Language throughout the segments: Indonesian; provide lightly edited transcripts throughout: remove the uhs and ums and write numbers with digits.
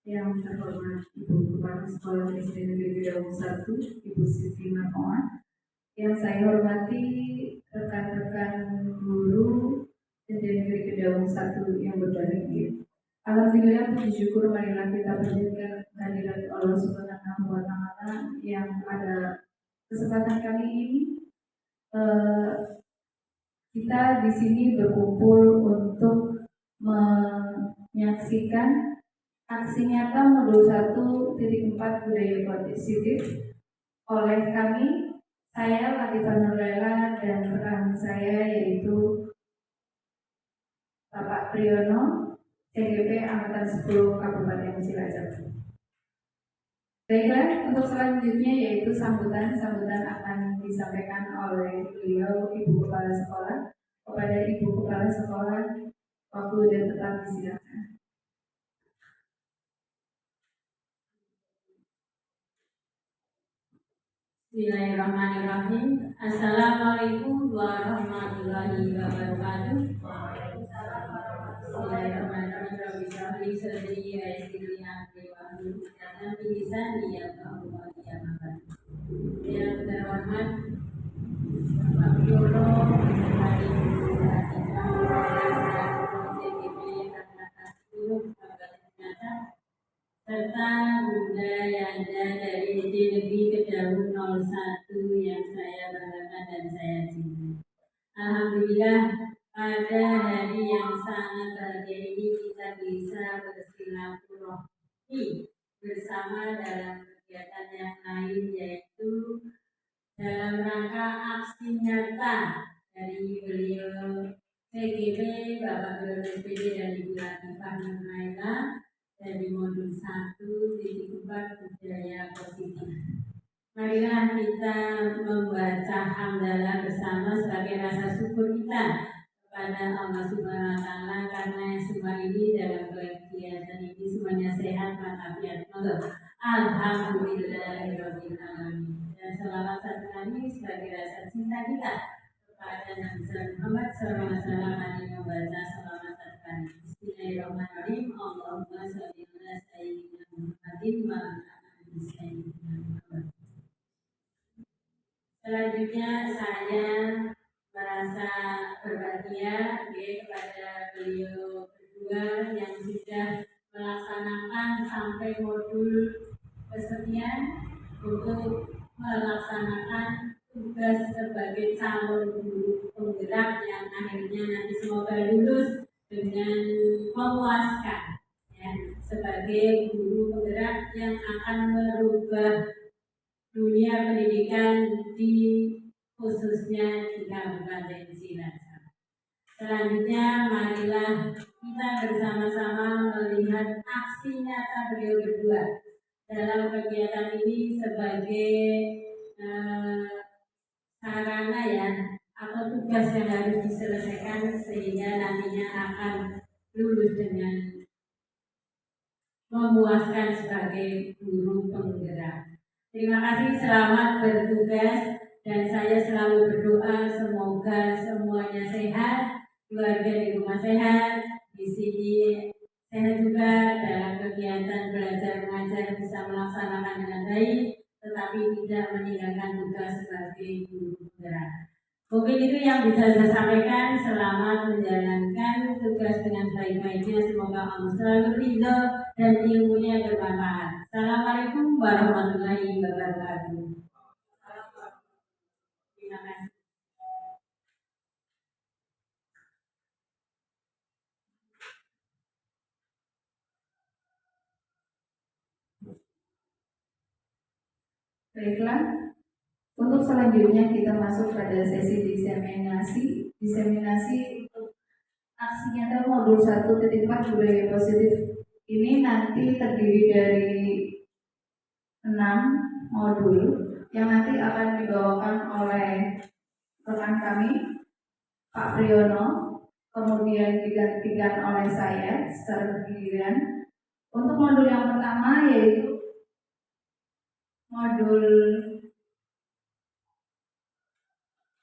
Yang terhormat Ibu Kepala Sekolah SD Negeri Gedawung 1, Ibu Siti Markoa. Yang saya hormati rekan-rekan guru SD Negeri Gedawung 1 yang berbahagia. Alhamdulillah, puji syukur marilah kita panjatkan kehadirat Allah Subhanahu wa Ta'ala yang pada kesempatan kali ini kita di sini berkumpul untuk menyaksikan aksi nyata modul 1.4 budaya positif oleh kami, saya Latifah Nurlela dan rekan saya yaitu Bapak Priyono, CGP Angkatan 10 Kabupaten Cilacap. Baiklah, untuk selanjutnya yaitu sambutan akan disampaikan oleh beliau Ibu Kepala Sekolah. Kepada Ibu Kepala Sekolah, waktu dan tetap disilakan. Bismillahirrahmanirrahim. Assalamualaikum warahmatullahi wabarakatuh. Yang terhormat Pak Priyono, serta Bunda Yanda dari SD Negeri Gedawung 01 yang saya banggakan dan saya cintai. Alhamdulillah, pada hari yang sangat bahagia ini kita bisa bersilaturahmi bersama dalam kegiatan yang lain, yaitu dalam rangka aksi nyata dari beliau CGP Bapak Gubernur SPD dan Ibu Latifah Nurlela dari modul 1.4 budaya positif. Marilah kita membaca hamdalah bersama sebagai rasa syukur kita kepada Allah Subhanahu wa Ta'ala karena semua ini dalam kegiatan ini semuanya sehat walafiat. Alhamdulillahirabbil alamin. Dan selawat satu kali sebagai rasa cinta kita kepada Nabi Muhammad SAW. Mari membaca selawat satu kali. Bismillahirrahmanirrahim. Allahumma sholli ala sayyidina Muhammadin wa ala ali sayyidina Muhammad. Selanjutnya saya merasa berbahagia kepada beliau berdua yang sudah melaksanakan sampai modul kesekian untuk melaksanakan tugas sebagai calon guru penggerak yang akhirnya nanti semoga lulus dengan memuaskan ya, sebagai guru penggerak yang akan merubah dunia pendidikan di khususnya di Kabupaten Cilacap. Selanjutnya marilah kita bersama-sama melihat aksi nyata beliau berdua dalam kegiatan ini sebagai sarana ya atau tugas yang harus diselesaikan sehingga nantinya akan lulus dengan memuaskan sebagai guru penggerak. Terima kasih, selamat bertugas dan saya selalu berdoa semoga semuanya sehat, keluarga di rumah sehat, di sini sehat juga dalam kegiatan belajar mengajar bisa melaksanakan dengan baik, tetapi tidak meninggalkan tugas sebagai guru penggerak. Mungkin itu yang bisa saya sampaikan. Selamat menjalankan tugas dengan baik-baiknya. Semoga Allah selalu ridho dan ilmunya bermanfaat. Assalamualaikum warahmatullahi wabarakatuh. Terima kasih. Baiklah, untuk selanjutnya kita masuk pada sesi diseminasi untuk aksi nyata modul 1.4 budaya positif. Ini nanti terdiri dari 6 modul yang nanti akan dibawakan oleh rekan kami Pak Priyono, kemudian digantikan oleh saya secara giliran. Untuk modul yang pertama yaitu modul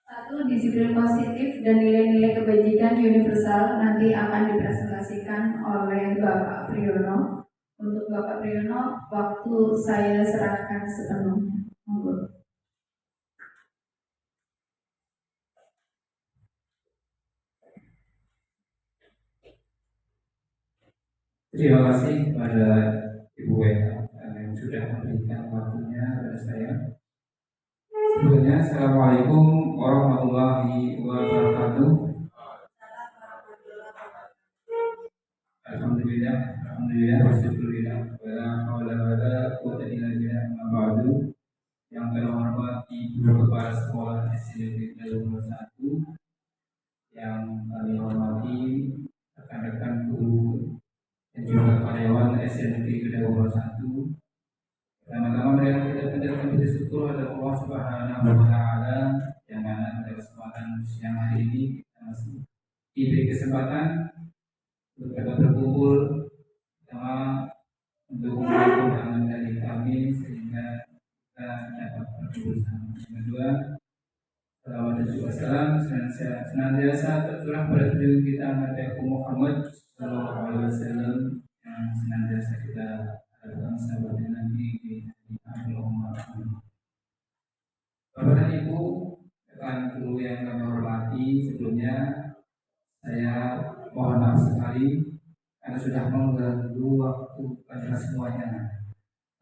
1 disiplin positif dan nilai-nilai kebajikan universal nanti akan dipresentasikan oleh Bapak Priyono. Untuk Bapak Priyono, waktu saya serahkan sepenuhnya. Monggo. Terima kasih kepada Ibu Wena yang sudah memberikan waktunya kepada saya. Sebelumnya, Assalamualaikum warahmatullahi wabarakatuh. Alhamdulillah, wasyukurillah, wala haula wala quwwata illa billah, amma ba'du. Yang terhormat Ibu Kepala Sekolah SD Negeri 1, yang kami hormati rekan-rekan guru dan juga karyawan SD Negeri 1. Pertama-tama marilah kita panjatkan puji syukur kepada Allah Subhanahu wa taala yang mana pada kesempatan siang hari ini kita masih diberi kesempatan untuk dapat berkumpul sama untuk undangan dari kami sehingga kita dapat berkumpul sama. Yang kedua, salawat dan juga salam senantiasa tercurah pada junjungan kita Nabi Muhammad Sallallahu Alaihi Wasallam yang senantiasa kita harapkan sahabatnya nanti di akhir umat. Bapak dan Ibu, rekan guru yang kami hormati, sebelumnya saya mohon maaf sekali karena sudah mengganggu waktu pada semuanya.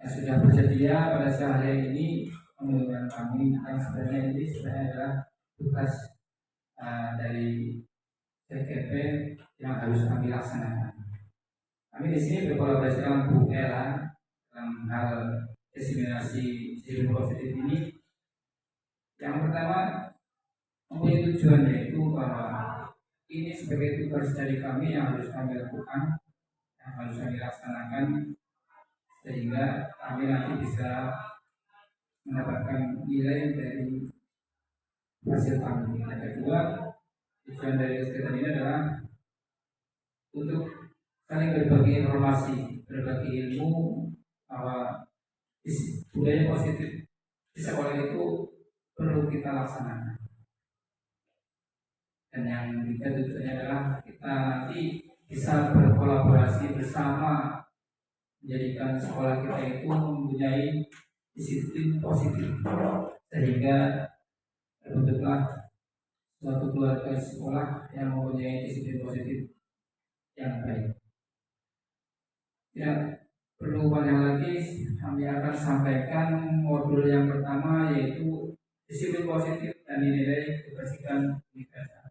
Yang sudah bersedia pada siang hari ini mendengarkan kami yang sebenarnya ini sebenarnya adalah tugas dari CKP yang harus kami laksanakan. Kami di sini berkolaborasi dengan Bu Ella dalam hal diseminasi sisi positif ini. Yang pertama mempunyai tujuan, yaitu bahwa ini sebagai tugas dari kami yang harus kami lakukan, yang harus kami laksanakan, sehingga kami nanti bisa mendapatkan nilai dari hasil kami. Yang kedua, tujuan dari kegiatan ini adalah untuk saling berbagi informasi, berbagi ilmu bahwa budaya positif di sekolah itu perlu kita laksanakan. Dan yang ketiga tujuannya adalah kita nanti bisa berkolaborasi bersama menjadikan sekolah kita itu mempunyai disiplin positif sehingga terbentuklah suatu keluarga sekolah yang mempunyai disiplin positif yang baik. Ya, perlu banyak lagi kami akan sampaikan modul yang pertama, yaitu disiplin positif dan nilai kebajikan universal.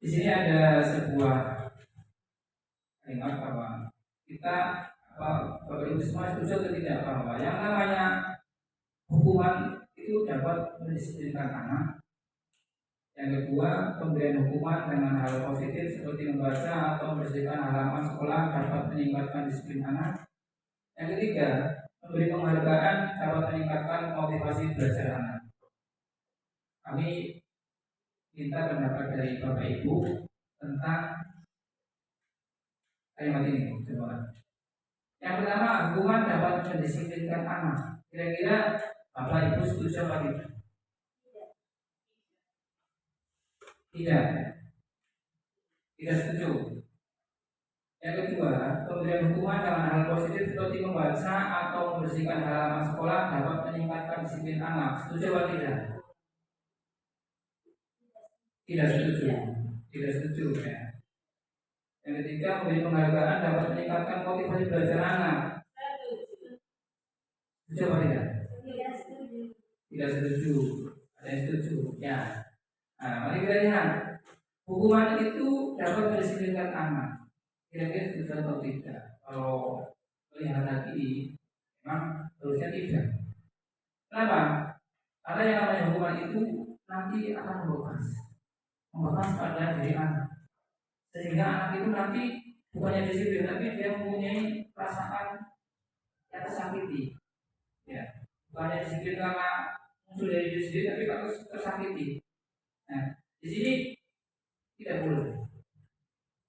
Di sini ada sebuah kalimat bahwa kita Bapak Ibu semua setuju atau tidak bahwa yang namanya hukuman itu dapat mendisiplinkan anak. Yang kedua, pemberian hukuman dengan hal positif seperti membaca atau membersihkan halaman sekolah dapat meningkatkan disiplin anak. Yang ketiga, memberi penghargaan dapat meningkatkan motivasi belajar anak. Kami minta pendapat dari Bapak Ibu tentang kalimat ini. Coba. Yang pertama, hukuman dapat mendisiplinkan anak. Kira-kira Bapak Ibu setuju apa tidak? Tidak setuju. Yang kedua, pemberian hukuman dengan hal positif seperti membaca atau membersihkan halaman sekolah dapat meningkatkan disiplin anak. Setuju atau tidak? Tidak setuju. Tidak setuju ya. Yang ketiga, memberi penghargaan dapat meningkatkan motivasi belajar anak. Setuju atau tidak? Tidak setuju. Ada yang setuju? Ya. Nah, mari kita lihat. Hukuman itu dapat mendisiplinkan anak. Kira-kira setuju atau tidak? Kalau melihat lagi, memang harusnya tidak. Kenapa? Karena yang namanya hukuman itu nanti akan membekas pada diri anak. Sehingga anak itu nanti bukannya disiplin, tapi dia mempunyai perasaan yang tersakiti. Ya, bukannya disiplin karena muncul dari diri sendiri, tapi karena tersakiti. Nah, di sini tidak boleh.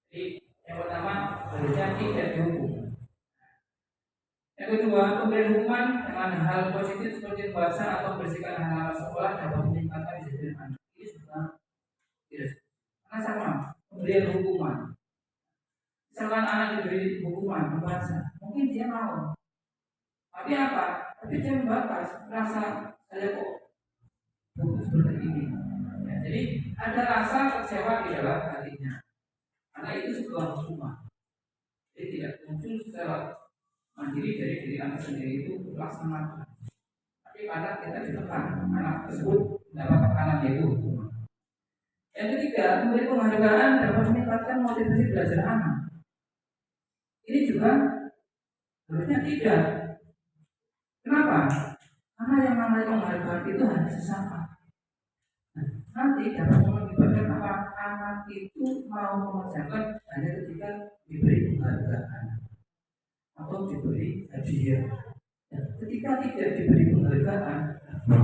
Jadi yang pertama harusnya tidak dihukum. Yang kedua, pemberian hukuman dengan hal positif seperti membaca atau membersihkan halaman sekolah dapat meningkatkan disiplin anak. Ini sudah tidak. Karena sama pemberian hukuman. Misalkan anak diberi hukuman membaca, mungkin dia mau. Tapi apa? Tapi dia membatas, merasa saya kok buku seperti ini. Ya, jadi ada rasa kecewa di dalam hatinya. Karena itu sebuah hukuman. Jadi tidak muncul secara mandiri dari diri anak sendiri itu laksanakan. Tapi karena kita ditekan, anak tersebut mendapat tekanan yaitu hukuman. Yang ketiga, memberi penghargaan dapat meningkatkan motivasi belajar anak. Ini juga harusnya tidak. Kenapa? Karena yang namanya penghargaan itu hanya sesaat. Nanti dapat mengakibatkan apa? Anak itu mau mengerjakan hanya ketika diberi penghargaan atau diberi hadiah. Ya, ketika tidak diberi penghargaan, apa?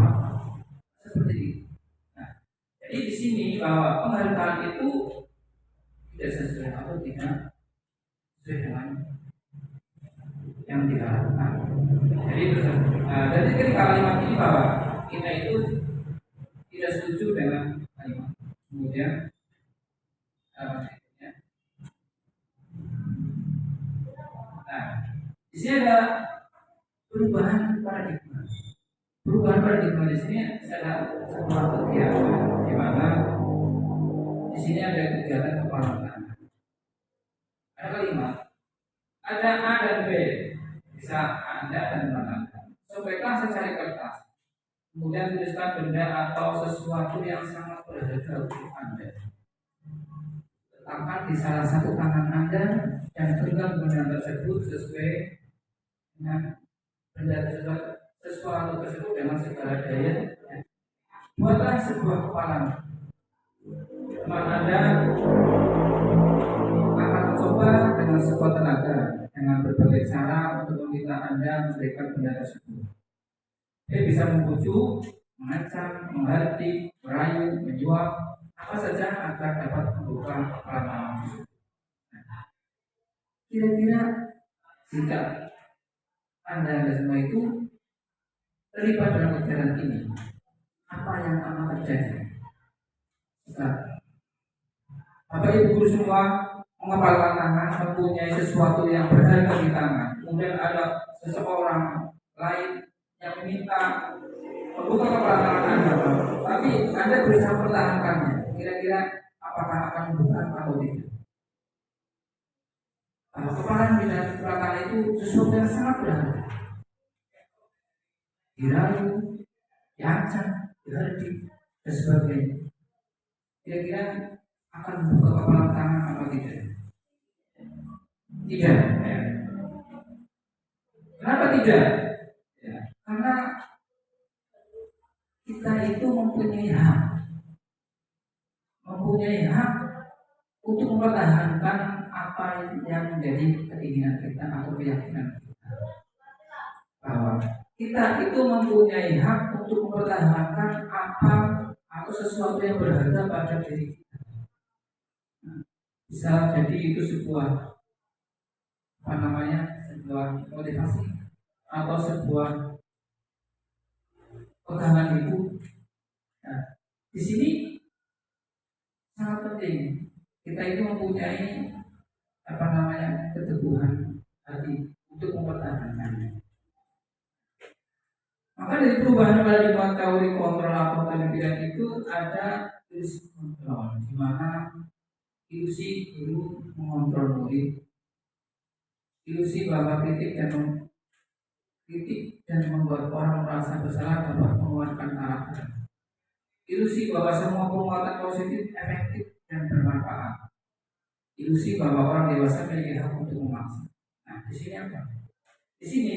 Seperti itu. Nah, jadi di sini bahwa penghargaan itu tidak sesuai atau tidak sesuai dengan yang diharapkan. Jadi ketika kalimat ini bahwa kita itu tidak setuju dengan kalimat. Kemudian berikutnya. Nah, di sini ada perubahan paradigma. Perubahan paradigma di sini adalah sebuah kegiatan di mana di sini ada kegiatan kepala tangan. Ada kalimat, ada A dan B, bisa Anda dan Anda. Sobeklah secari kertas. Kemudian tuliskan benda atau sesuatu yang sangat berharga untuk Anda. Letakkan di salah satu tangan Anda dan genggam benda tersebut sesuai dengan benda tersebut, sesuatu tersebut dengan segala daya. Buatlah sebuah kepalan. Teman Anda akan mencoba dengan sekuat tenaga dengan berbagai cara untuk meminta Anda memberikan benda tersebut. Dia bisa membujuk, mengancam, menghardik, merayu, menjual, apa saja agar dapat membuka kepala tersebut. Kira-kira jika Anda semua itu terlibat dalam kegiatan ini, apa yang akan terjadi? Bapak Ibu guru semua mengepalkan tangan, mempunyai sesuatu yang berharga di tangan. Kemudian ada seseorang lain yang meminta membuka kepala tangan Anda, tapi Anda berusaha mempertahankannya. Kira-kira apakah akan membuka atau tidak? Kepala di dalam kepala tangan itu sesuatu yang sangat berharga. Dirayu, diancam, dihardik, dan sebagainya. Kira-kira akan membuka kepala tangan atau tidak? Tidak. Ya. Kenapa tidak? Ya. Karena kita itu mempunyai hak untuk mempertahankan apa yang menjadi keinginan kita atau keyakinan kita. Bahwa kita itu mempunyai hak untuk mempertahankan apa atau sesuatu yang berharga pada diri kita. Bisa jadi itu sebuah sebuah motivasi atau sebuah pegangan itu. Nah, di sini sangat penting kita itu mempunyai keteguhan hati untuk mempertahankannya. Maka dari perubahan paradigma teori kontrol atau pendidikan itu ada ilusi kontrol, di mana ilusi guru mengontrol murid, ilusi bahwa kritik dan membuat orang merasa bersalah dapat menguatkan karakter, ilusi bahwa semua penguatan positif efektif dan bermanfaat, ilusi bahwa orang dewasa memiliki hak untuk memaksa. Nah, di sini apa? Di sini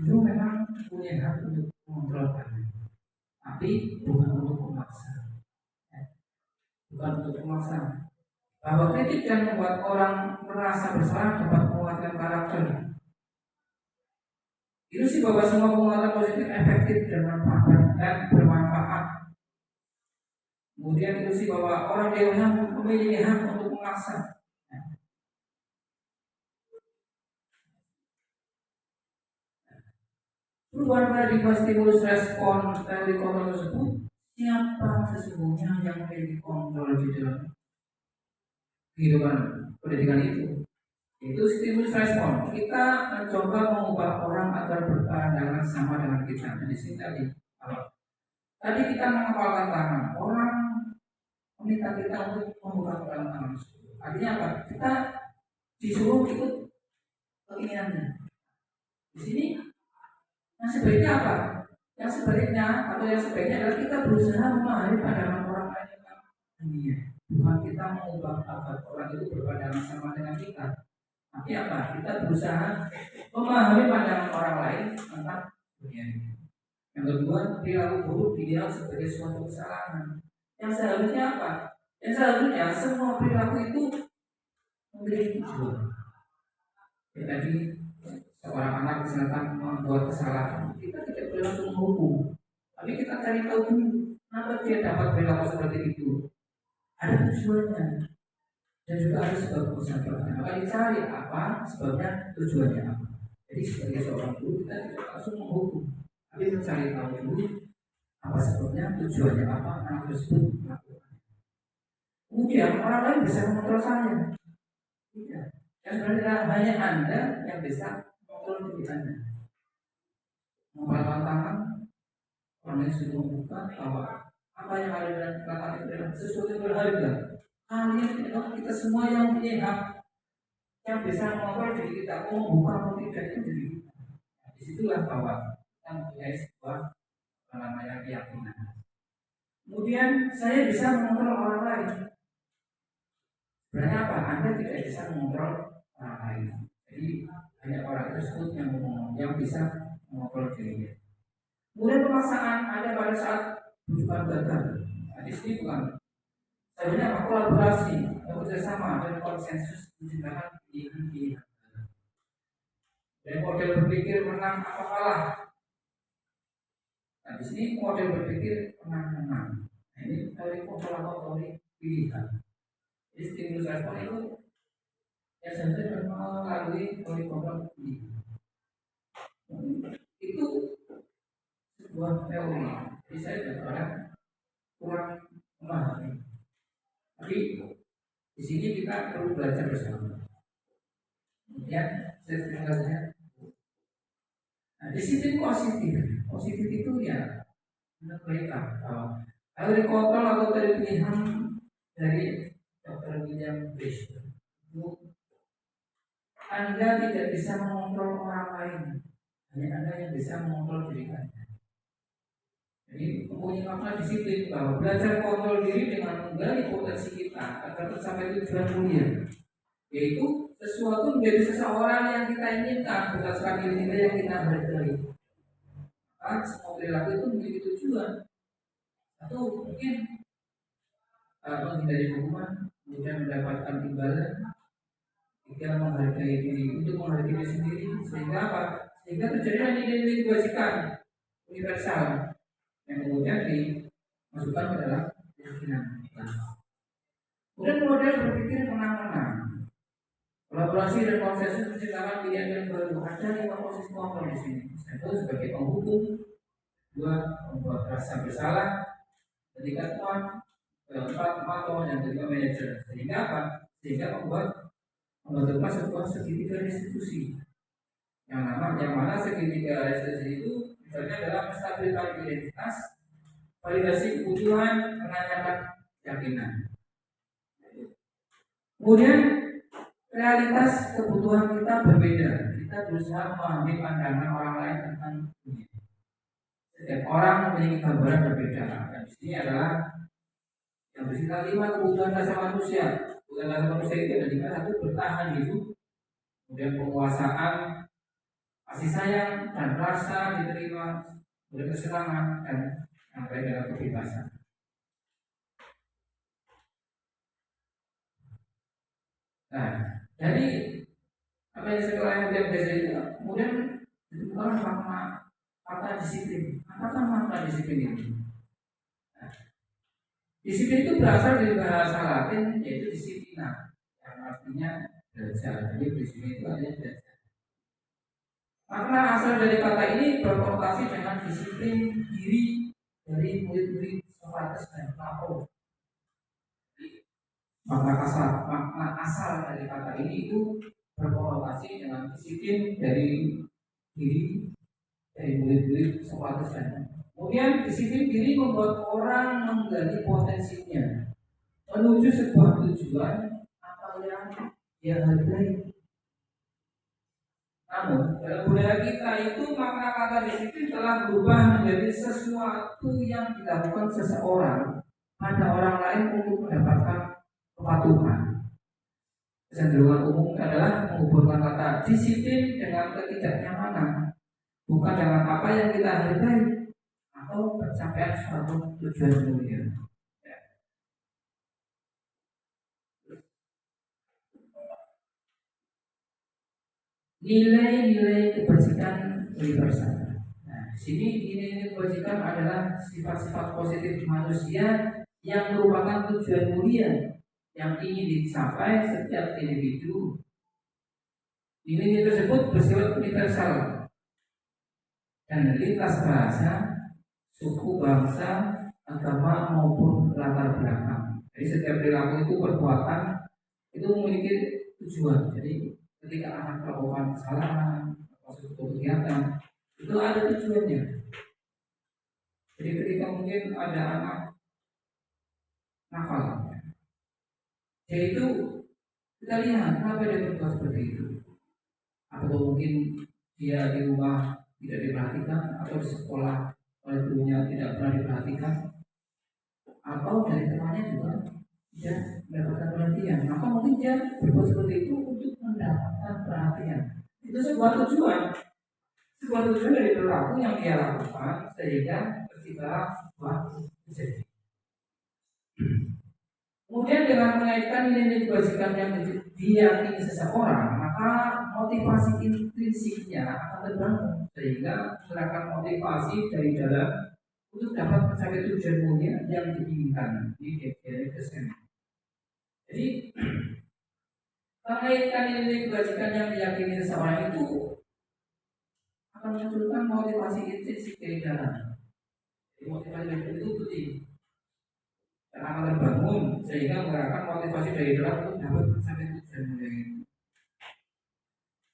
guru memang punya hak untuk mengontrol kalian, tapi bukan untuk memaksa. Bukan untuk memaksa. Bahwa kritik dan membuat orang merasa bersalah dapat menguatkan karakter. Ilusi bahwa semua penguatan positif efektif dan bermanfaat. Kemudian ilusi bahwa orang dewasa memiliki hak untuk memaksa. Perubahan paradigma stimulus respon teori kontrol tersebut, siapa sesungguhnya yang memiliki kontrol di dalam kehidupan pendidikan itu stimulus respon. Kita mencoba mengubah orang agar berpandangan sama dengan kita. Nah, di sini tadi kita menghafalkan tangan, orang meminta kita untuk membuka tangan. Artinya apa? Kita disuruh ikut keinginannya. Di sini yang sebaiknya apa? Yang sebaiknya adalah kita berusaha memahami pandangan orang lain tentang dunia. Bukan kita mengubah agar orang itu berpandangan sama dengan kita. Tapi apa? Kita berusaha memahami pandangan orang lain tentang dunia ini. Yang kedua, perilaku buruk dilihat sebagai suatu kesalahan. Yang seharusnya apa? Yang seharusnya semua perilaku itu memiliki tujuan. Tadi seorang anak misalkan membuat kesalahan, kita tidak boleh langsung menghukum, tapi kita cari tahu dulu kenapa dia dapat perilaku seperti itu. Ada tujuannya dan juga ada sebab musababnya. Maka dicari apa sebabnya, tujuannya apa. Jadi sebagai seorang guru kita tidak langsung menghukum, tapi mencari tahu dulu apa sebabnya, tujuannya apa anak tersebut melakukan. Kemudian orang lain bisa mengontrol saya. Tidak. Yang sebenarnya hanya Anda yang bisa mengontrol diri Anda. Memperlakukan tangan, orang lain sudah membuka bahwa apa yang ada dalam kata itu adalah sesuatu yang berharga. Kalian kita semua yang punya hak, yang bisa mengontrol diri kita, mau membuka atau tidak itu diri kita. Nah, disitulah bahwa kita mempunyai sebuah namanya keyakinan. Kemudian saya bisa mengontrol orang lain. Sebenarnya apa? Anda tidak bisa mengontrol orang lain. Jadi hanya orang tersebut yang bisa mengontrol dirinya. Kemudian pemaksaan ada pada saat bukan gagal. Nah, di sini bukan. Sebenarnya apa? Kolaborasi, bekerjasama dan konsensus menciptakan pilihan-pilihan. Dan model berpikir menang apa kalah. Nah, di sini model berpikir menang-menang. Nah, ini teori kontrol atau teori pilihan. Jadi stimulus respon itu yang sebenarnya melalui teori kontrol pilihan. Itu sebuah teori. Jadi saya kadang kurang memahami. Tapi di sini kita perlu belajar bersama. Kemudian saya sebenarnya, nah disiplin positif itu ya menegakkan bahwa teori kontrol atau teori pilihan dari Dr. William Briscoe itu Anda tidak bisa mengontrol orang lain, hanya Anda yang bisa mengontrol diri Anda. Jadi mempunyai makna disiplin bahwa belajar kontrol diri dengan menggali potensi kita agar tercapai tujuan mulia, yaitu sesuatu menjadi seseorang yang kita inginkan berdasarkan nilai-nilai yang kita hargai. Maka semua perilaku itu memiliki tujuan. Satu mungkin menghindari hukuman, kemudian mendapatkan imbalan. Tiga, menghargai diri, untuk menghargai diri sendiri, sehingga apa? Sehingga terjadilah nilai-nilai kebajikan universal yang kemudian dimasukkan ke dalam keyakinan kita. Kemudian model berpikir menang-menang, kolaborasi dan konsensus menciptakan pilihan yang baru. Ada 5 posisi kontrol di sini. Satu, sebagai penghukum. 2, membuat rasa bersalah. Ketiga, tuan. Keempat, pemantau. Yang kelima, manajer. Sehingga apa? Sehingga membentuklah sebuah segitiga restitusi. Yang mana segitiga restitusi itu misalnya adalah menstabilkan identitas, validasi kebutuhan, menanyakan keyakinan. Kemudian realitas kebutuhan kita berbeda. Kita berusaha memahami pandangan orang lain tentang dunia. Setiap orang memiliki gambaran berbeda. Dan di sini adalah yang bersifat 5 kebutuhan dasar manusia. Kebutuhan dasar manusia itu ada 5. Satu, bertahan hidup. Kemudian penguasaan, kasih sayang dan rasa diterima, berkesenangan dan sampai dalam kebebasan. Nah, dari apa yang disebutkan oleh biasa itu, kemudian ditemukan makna disiplin. Apakah makna disiplin ini? Nah, disiplin itu berasal dari bahasa Latin yaitu disiplina, yang artinya belajar. Jadi disiplin itu artinya belajar. Makna asal dari kata ini berkonotasi dengan disiplin diri dari murid-murid Sokrates dan Plato. makna asal dari kata ini itu berkonotasi dengan disiplin dari diri, dari murid-murid sekolah Kristen. Kemudian disiplin diri membuat orang menggali potensinya menuju sebuah tujuan atau yang dia hargai. Namun dalam budaya kita itu makna kata disiplin telah berubah menjadi sesuatu yang dilakukan seseorang pada orang lain untuk mendapatkan kepatuhan. Kecenderungan umum adalah menghubungkan kata disiplin dengan ketidaknyamanan, bukan dengan apa yang kita hargai atau pencapaian suatu tujuan mulia. Nilai-nilai kebajikan universal. Nah, di sini nilai-nilai kebajikan adalah sifat-sifat positif manusia yang merupakan tujuan mulia yang ingin dicapai setiap individu. Nilai-nilai tersebut bersifat universal dan lintas bahasa, suku, bangsa, agama maupun latar belakang. Jadi setiap perilaku itu perbuatan itu memiliki tujuan. Jadi ketika anak melakukan kesalahan atau suatu kegiatan itu ada tujuannya. Jadi ketika mungkin ada anak nakal, yaitu kita lihat kenapa dia berbuat seperti itu. Atau mungkin dia di rumah tidak diperhatikan, atau di sekolah oleh gurunya tidak pernah diperhatikan, atau dari temannya juga dia mendapatkan perhatian. Maka mungkin dia berbuat seperti itu untuk mendapatkan perhatian. Itu sebuah tujuan dari perilaku yang dia lakukan sehingga tercipta sebuah kejadian. Kemudian dengan mengaitkan nilai-nilai kebajikan yang diyakini seseorang, maka motivasi intrinsiknya akan terbangun sehingga menggerakkan motivasi dari dalam untuk dapat mencapai tujuan mulia yang diinginkan di GGR Kristen. Jadi mengaitkan nilai kebajikan yang diyakini seseorang itu akan memunculkan motivasi intrinsik dari dalam. Jadi motivasi dari dalam itu penting dan akan terbangun sehingga menggerakkan motivasi dari dalam untuk dapat mencapai tujuan mulia itu.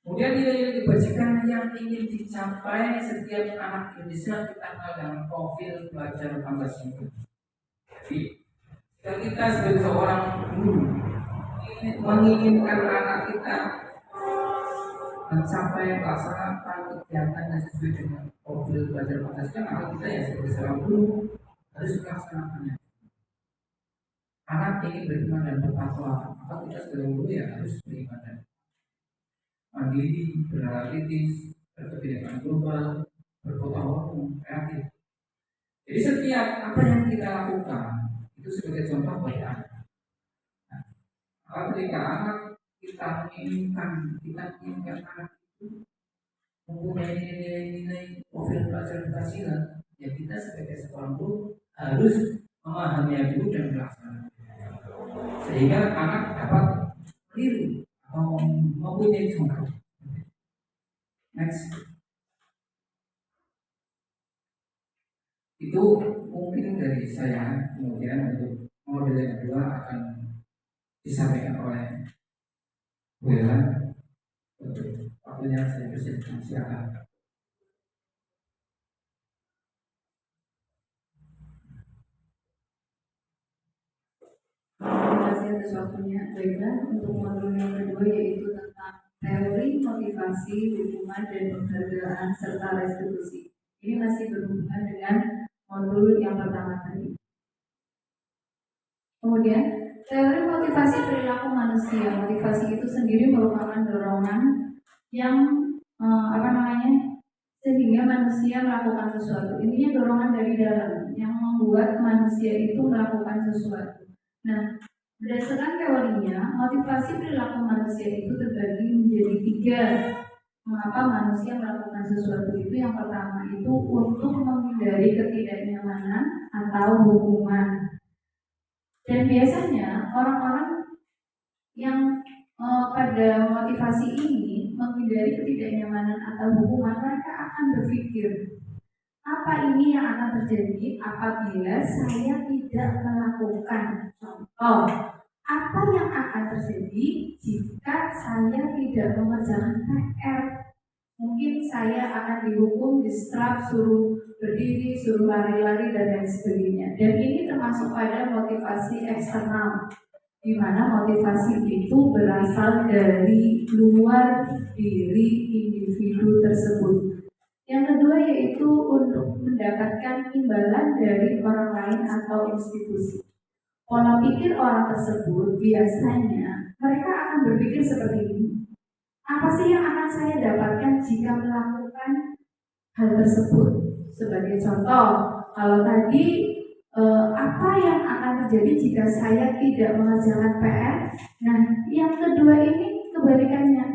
Kemudian nilai-nilai kebajikan yang ingin dicapai setiap anak Indonesia kita kenal dengan profil pelajar Pancasila. Jadi jika kita sebagai seorang guru menginginkan anak kita mencapai melaksanakan kegiatan yang sesuai dengan profil pelajar Pancasila, maka kita ya sebagai seorang guru harus melaksanakannya. Anak ingin beriman dan bertakwa, maka kita sebagai guru ya harus beriman dan mandiri, beranalitis, berkebijakan global, berpengetahuan, kreatif. Jadi setiap apa yang kita lakukan itu sebagai contoh bagi anak. Nah, ketika anak kita menginginkan anak itu mempunyai nilai-nilai profil pelajar Pancasila, ya kita sebagai seorang guru harus memahaminya dulu dan melaksanakannya sehingga anak dapat meniru atau mempunyai contoh. Next. Itu mungkin dari saya. Kemudian untuk model yang kedua akan disampaikan oleh Bu Ella. Waktunya saya persilakan. Silakan. Terima kasih atas waktunya. Baiklah, untuk modul yang kedua yaitu tentang teori motivasi, dukungan dan penghargaan serta restitusi. Ini masih berhubungan dengan modul yang pertama tadi. Kemudian teori motivasi perilaku manusia. Motivasi itu sendiri merupakan dorongan yang sehingga manusia melakukan sesuatu. Intinya dorongan dari dalam yang membuat manusia itu melakukan sesuatu. Nah, berdasarkan teorinya, motivasi perilaku manusia itu terbagi menjadi 3. Mengapa manusia melakukan sesuatu itu? Yang pertama itu untuk menghindari ketidaknyamanan atau hukuman. Dan biasanya orang-orang yang pada motivasi ini menghindari ketidaknyamanan atau hukuman, mereka akan berpikir, apa ini yang akan terjadi apabila saya tidak melakukan? Contoh, Apa yang akan terjadi jika saya tidak mengerjakan PR? Mungkin saya akan dihukum, distrap, suruh berdiri, suruh lari-lari, dan lain sebagainya. Dan ini termasuk pada motivasi eksternal, di mana motivasi itu berasal dari luar diri individu tersebut. Yang kedua yaitu untuk mendapatkan imbalan dari orang lain atau institusi. Pola pikir orang tersebut biasanya mereka akan berpikir seperti ini. Apa sih yang akan saya dapatkan jika melakukan hal tersebut? Sebagai contoh, kalau tadi apa yang akan terjadi jika saya tidak mengerjakan PR? Nah, yang kedua ini kebalikannya.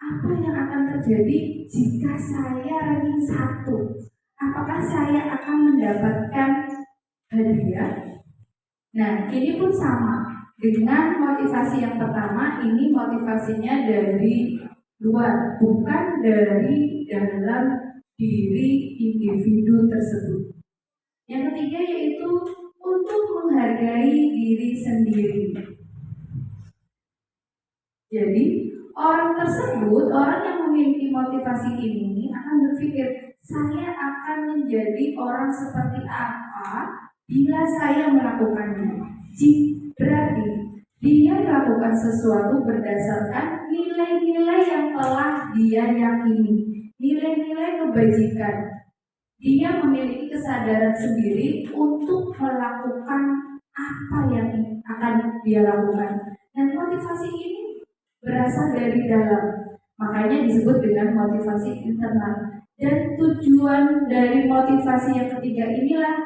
Apa yang akan terjadi jika saya ranking 1? Apakah saya akan mendapatkan hadiah? Nah, ini pun sama dengan motivasi yang pertama. Ini motivasinya dari luar, bukan dari dalam diri individu tersebut. Yang ketiga yaitu untuk menghargai diri sendiri. Jadi, orang tersebut, orang yang memiliki motivasi ini akan berpikir, saya akan menjadi orang seperti apa bila saya melakukannya. Berarti dia melakukan sesuatu berdasarkan nilai-nilai yang telah dia yakini, nilai-nilai kebajikan. Dia memiliki kesadaran sendiri untuk melakukan apa yang akan dia lakukan. Dan motivasi ini berasal dari dalam, makanya disebut dengan motivasi internal. Dan tujuan dari motivasi yang ketiga inilah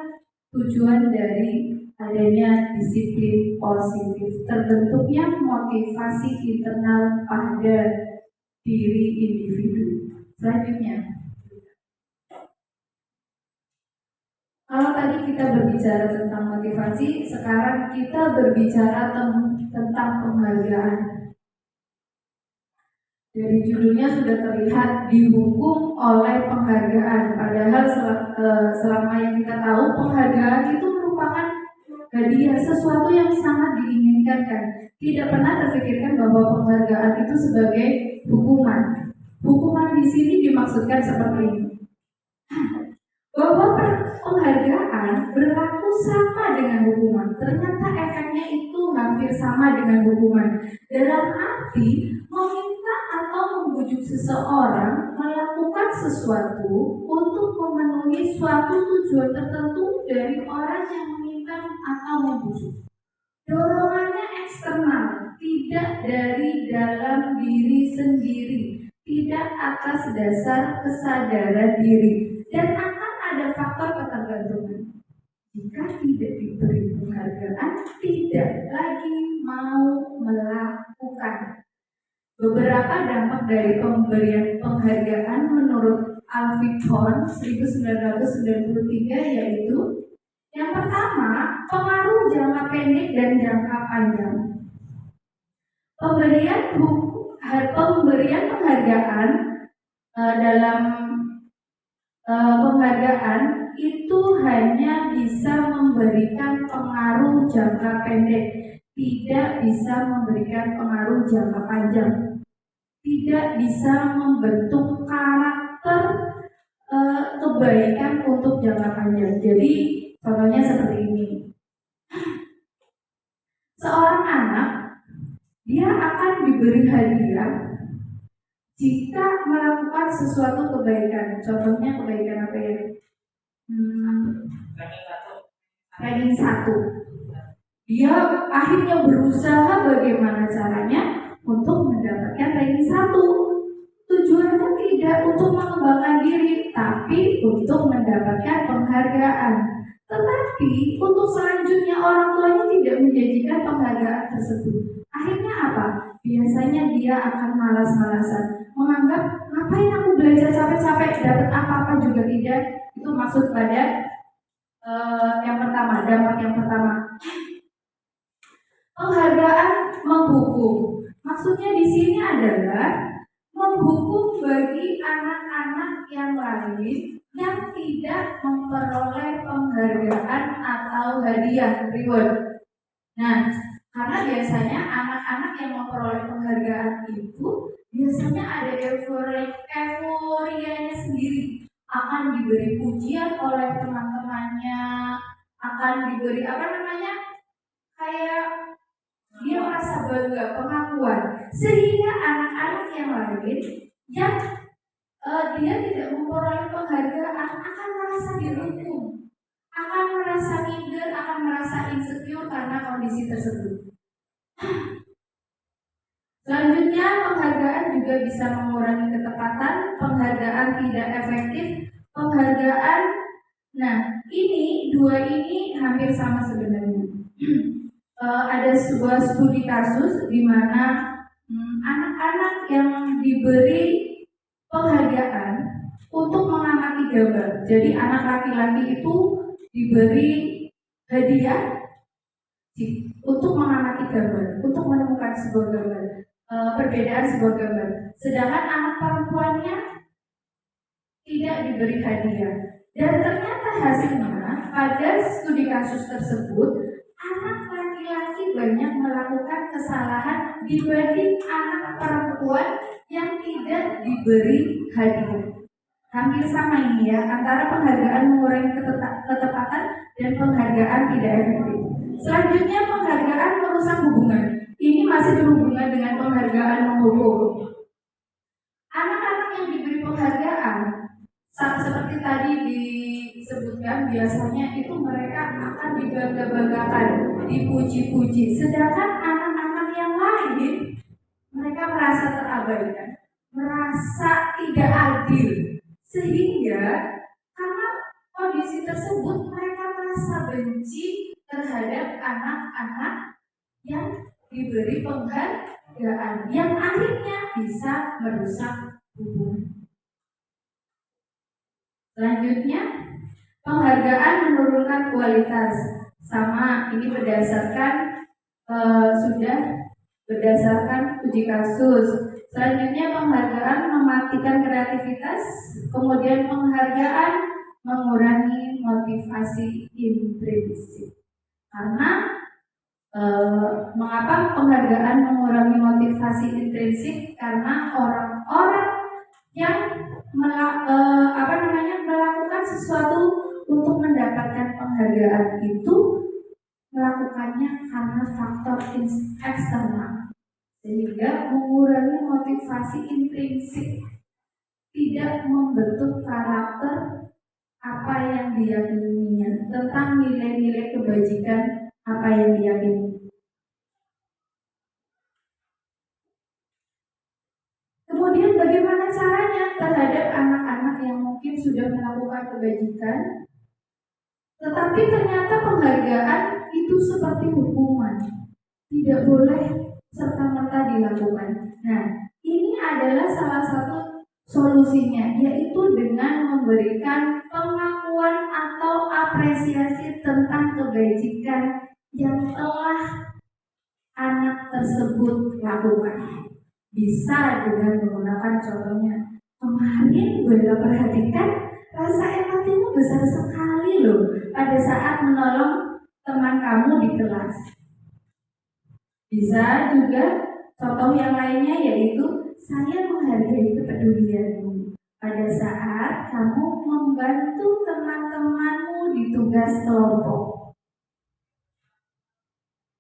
tujuan dari adanya disiplin positif, terbentuknya motivasi internal pada diri individu. Selanjutnya, kalau tadi kita berbicara tentang motivasi, sekarang kita berbicara tentang penghargaan. Dari judulnya sudah terlihat dihukum oleh penghargaan. Padahal selama yang kita tahu, penghargaan itu merupakan hadiah, sesuatu yang sangat diinginkan kan. Tidak pernah terpikirkan bahwa penghargaan itu sebagai hukuman. Hukuman di sini dimaksudkan seperti ini, bahwa penghargaan berlaku sama dengan hukuman. Ternyata efeknya itu hampir sama dengan hukuman. Dalam arti meminta atau membujuk seseorang melakukan sesuatu untuk memenuhi suatu tujuan tertentu dari orang yang meminta atau membujuk. Dorongannya eksternal, tidak dari dalam diri sendiri, tidak atas dasar kesadaran diri, dan akan ada faktor ketergantungan. Jika tidak diberi penghargaan, tidak lagi mau melakukan. Beberapa dampak dari pemberian penghargaan menurut Alfie Kohn 1993 yaitu yang pertama, pengaruh jangka pendek dan jangka panjang. Pemberian penghargaan dalam penghargaan itu hanya bisa memberikan pengaruh jangka pendek, tidak bisa memberikan pengaruh jangka panjang, tidak bisa membentuk karakter kebaikan untuk jangka panjang. Jadi contohnya seperti ini, seorang anak dia akan diberi hadiah jika melakukan sesuatu kebaikan. Contohnya kebaikan apa ya? Ranking 1. Dia akhirnya berusaha bagaimana caranya untuk mendapatkan ranking 1. Tujuannya tidak untuk mengembangkan diri, tapi untuk mendapatkan penghargaan. Tetapi untuk selanjutnya orang tuanya tidak menjanjikan penghargaan tersebut. Akhirnya apa? Biasanya dia akan malas-malasan, menganggap ngapain aku belajar capek-capek, dapat apa-apa juga tidak. Itu maksud pada yang pertama, dampak yang pertama. Penghargaan menghukum. Maksudnya di sini adalah menghukum bagi anak-anak yang lain yang tidak memperoleh penghargaan atau hadiah reward. Nah, Karena biasanya anak-anak yang memperoleh penghargaan itu biasanya ada euforianya sendiri, akan diberi pujian oleh teman-temannya, akan diberi kayak dia merasa bangga, pengakuan, sehingga anak-anak yang lain yang dia tidak memperoleh penghargaan akan merasa dirundung, akan merasa minder, akan merasa insecure karena kondisi tersebut. Selanjutnya, penghargaan juga bisa mengurangi ketepatan, penghargaan tidak efektif, penghargaan. Nah, dua ini hampir sama sebenarnya. Ada sebuah studi kasus di mana anak-anak yang diberi penghargaan untuk mengamati gambar. Jadi anak laki-laki itu diberi hadiah untuk mengamati gambar, untuk menemukan sebuah gambar, perbedaan sebuah gambar. Sedangkan anak perempuannya tidak diberi hadiah. Dan ternyata hasilnya pada studi kasus tersebut, anak laki-laki banyak melakukan kesalahan dibanding anak perempuan yang tidak diberi hadiah. Hampir sama ini ya, antara penghargaan mengurangi ketepatan dan penghargaan tidak efektif. Selanjutnya, penghargaan merusak hubungan. Ini masih berhubungan dengan penghargaan menghukum. Anak-anak yang diberi penghargaan, seperti tadi disebutkan, biasanya itu mereka akan dibangga-banggakan, dipuji-puji. Sedangkan anak-anak yang lain, mereka merasa terabaikan, merasa tidak adil. Sehingga karena kondisi tersebut, mereka merasa benci terhadap anak-anak yang diberi penghargaan, yang akhirnya bisa merusak hubungan. Selanjutnya, penghargaan menurunkan kualitas. Sama, ini sudah berdasarkan uji kasus. Selanjutnya, penghargaan mematikan kreativitas. Kemudian penghargaan mengurangi motivasi intrinsik. Karena mengapa penghargaan mengurangi motivasi intrinsik? Karena orang-orang yang melakukan sesuatu untuk mendapatkan penghargaan itu melakukannya karena faktor eksternal, sehingga mengurangi motivasi intrinsik, tidak membentuk karakter apa yang diyakininya, tentang nilai-nilai kebajikan apa yang diyakini. Kemudian bagaimana caranya terhadap anak-anak yang mungkin sudah melakukan kebajikan, tetapi ternyata penghargaan itu seperti hukuman, tidak boleh serta-merta dilakukan. Nah, ini adalah salah satu solusinya, yaitu dengan memberikan pengakuan atau apresiasi tentang kebajikan yang telah anak tersebut lakukan. Bisa dengan menggunakan contohnya, kemarin gue perhatikan rasa empatimu besar sekali loh pada saat menolong teman kamu di kelas. Bisa juga contoh yang lainnya, yaitu saya menghargai kepedulianmu pada saat kamu membantu teman-temanmu di tugas kelompok.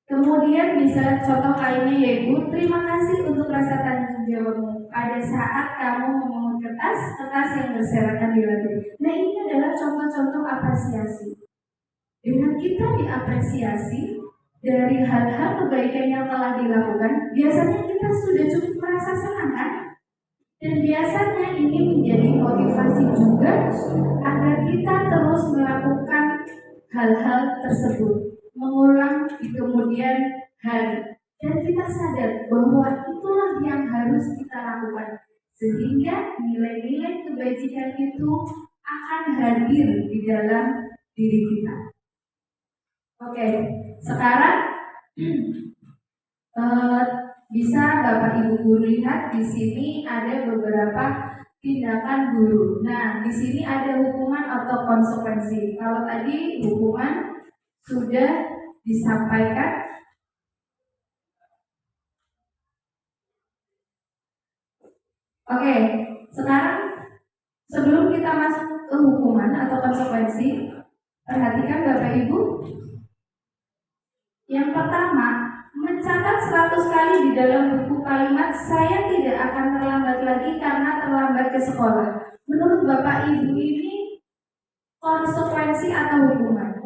Kemudian bisa contoh lainnya, yaitu terima kasih untuk rasa tanggung jawabmu pada saat kamu memungut kertas yang berserakan di lantai. Nah, ini adalah contoh-contoh apresiasi. Dengan kita diapresiasi dari hal-hal kebaikan yang telah dilakukan, biasanya kita sudah cukup merasa senang kan? Dan biasanya ini menjadi motivasi juga agar kita terus melakukan hal-hal tersebut, mengulang di kemudian hari, dan kita sadar bahwa itulah yang harus kita lakukan, sehingga nilai-nilai kebajikan itu akan hadir di dalam diri kita. Oke, sekarang bisa Bapak Ibu guru lihat di sini ada beberapa tindakan guru. Nah, di sini ada hukuman atau konsekuensi. Kalau tadi hukuman sudah disampaikan, Oke, sekarang sebelum kita masuk ke hukuman atau konsekuensi, perhatikan Bapak Ibu. Yang pertama, mencatat 100 kali di dalam buku kalimat saya tidak akan terlambat lagi karena terlambat ke sekolah. Menurut Bapak Ibu ini konsekuensi atau hukuman?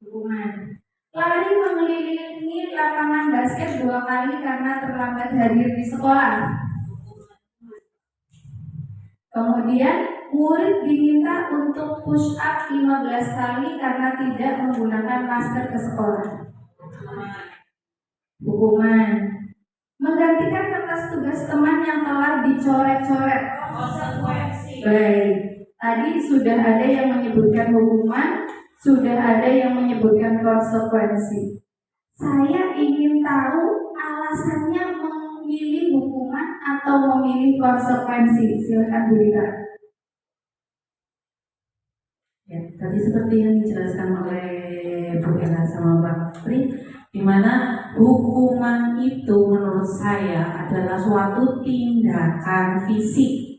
Hukuman. Lari mengelilingi lapangan basket 2 kali karena terlambat hadir di sekolah. Kemudian murid diminta untuk push up 15 kali karena tidak menggunakan masker ke sekolah. Hukuman. Menggantikan kertas tugas teman yang telah dicoret-coret. Konsekuensi. Baik. Tadi sudah ada yang menyebutkan hukuman, sudah ada yang menyebutkan konsekuensi. Saya ingin tahu alasannya memilih hukuman atau memilih konsekuensi. Silakan Bu Rita. Ya, tadi seperti yang dijelaskan oleh Bu Ella sama Pak Tri, di mana hukuman itu menurut saya adalah suatu tindakan fisik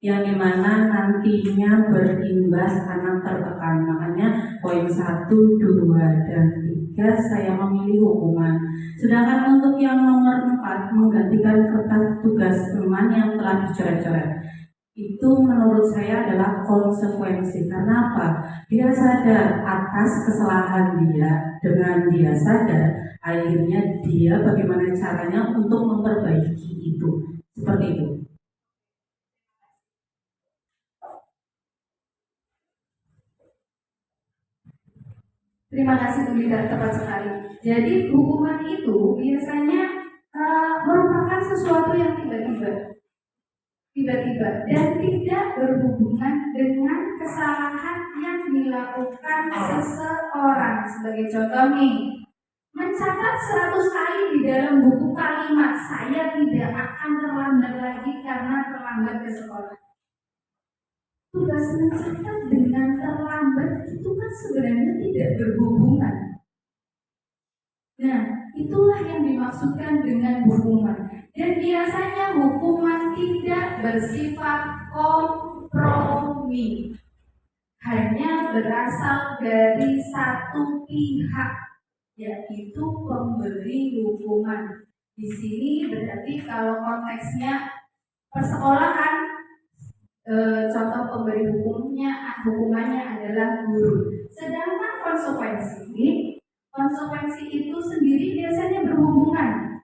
yang dimana nantinya berimbas anak tertekan. Makanya poin 1, 2, dan 3 saya memilih hukuman. Sedangkan untuk yang nomor 4, menggantikan kertas tugas teman yang telah dicoret-coret, itu menurut saya adalah konsekuensi. Karena apa? Dia sadar atas kesalahan dia. Dengan dia sadar, akhirnya dia bagaimana caranya untuk memperbaiki itu. Seperti itu. Terima kasih Bu Rita, tepat sekali. Jadi hukuman itu biasanya merupakan sesuatu yang tiba-tiba dan tidak berhubungan dengan kesalahan yang dilakukan seseorang. Sebagai contoh nih, mencatat 100 kali di dalam buku kalimat saya tidak akan terlambat lagi karena terlambat ke sekolah. Tugas mencatat dengan terlambat itu kan sebenarnya tidak berhubungan. Nah, itulah yang dimaksudkan dengan hukuman. Dan biasanya hukuman tidak bersifat kompromi, hanya berasal dari satu pihak, yaitu pemberi hukuman. Di sini berarti kalau konteksnya persekolahan, contoh pemberi hukumannya adalah guru. Sedangkan konsekuensi itu sendiri biasanya berhubungan.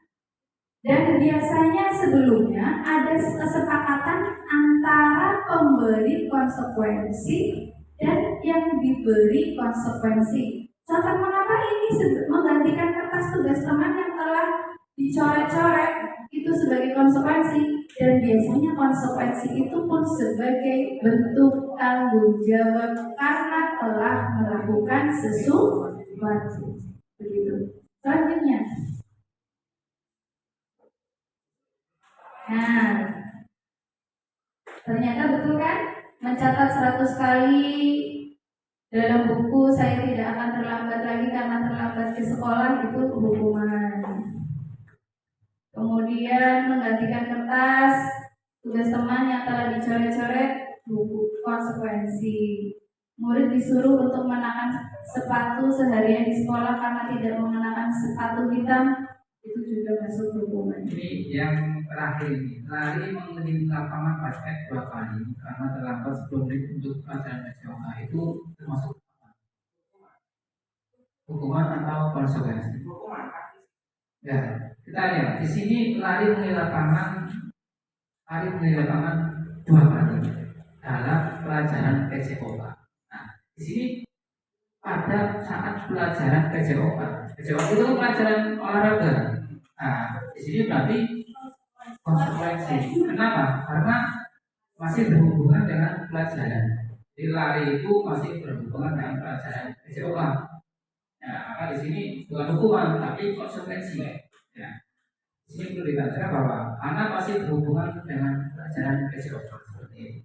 Dan biasanya sebelumnya ada kesepakatan antara pemberi konsekuensi dan yang diberi konsekuensi. Contoh mengapa ini menggantikan kertas tugas teman yang telah dicoret-coret itu sebagai konsekuensi, dan biasanya konsekuensi itu pun sebagai bentuk tanggung jawab karena telah melakukan sesuatu. Begitu. Selanjutnya. Nah, ternyata betul kan? Mencatat 100 kali dalam buku saya tidak akan terlambat lagi karena terlambat ke sekolah itu hukuman. Kemudian menggantikan kertas tugas teman yang telah dicoret-coret, konsekuensi. Murid disuruh untuk mengenakan sepatu seharian di sekolah karena tidak mengenakan sepatu hitam, itu juga masuk hukuman. Ini yang terakhir ini, lari mengelilingi lapangan basket 2 kali karena terlambat 10 menit untuk pelajaran SMK, itu termasuk hukuman atau konsekuensi? Ya, kita lihat di sini lari mengelilingi lapangan 2 kali dalam pelajaran PJOK. Nah, di sini pada saat pelajaran PJOK itu pelajaran olahraga. Nah, di sini berarti konsekuensi. Kenapa? Karena masih berhubungan dengan pelajaran. Jadi lari itu masih berhubungan dengan pelajaran PJOK. Ya, maka di sini bukan hukuman tapi konsekuensi. Ya. Di sini perlu dikatakan bahwa anak masih berhubungan dengan pelajaran PJOK seperti ini.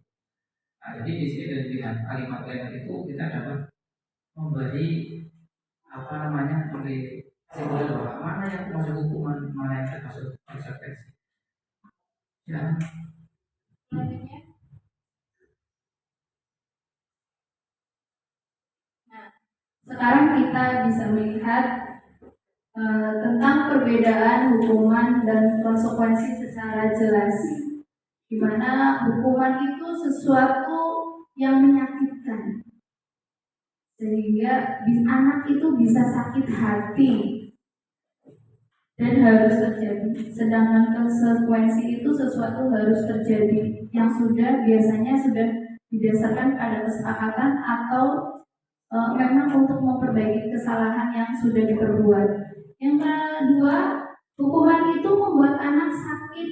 Nah, jadi di sini dengan kalimat-kalimat itu kita dapat memberi simbol bahwa mana yang termasuk hukuman, mana yang termasuk konsekuensi. Ya, Selanjutnya. Nah, sekarang kita bisa melihat tentang perbedaan hukuman dan konsekuensi secara jelas, di mana hukuman itu sesuatu yang menyakitkan, sehingga anak itu bisa sakit hati dan harus terjadi. Sedangkan konsekuensi itu sesuatu harus terjadi yang biasanya sudah didasarkan pada kesepakatan atau memang untuk memperbaiki kesalahan yang sudah diperbuat. Yang kedua, hukuman itu membuat anak sakit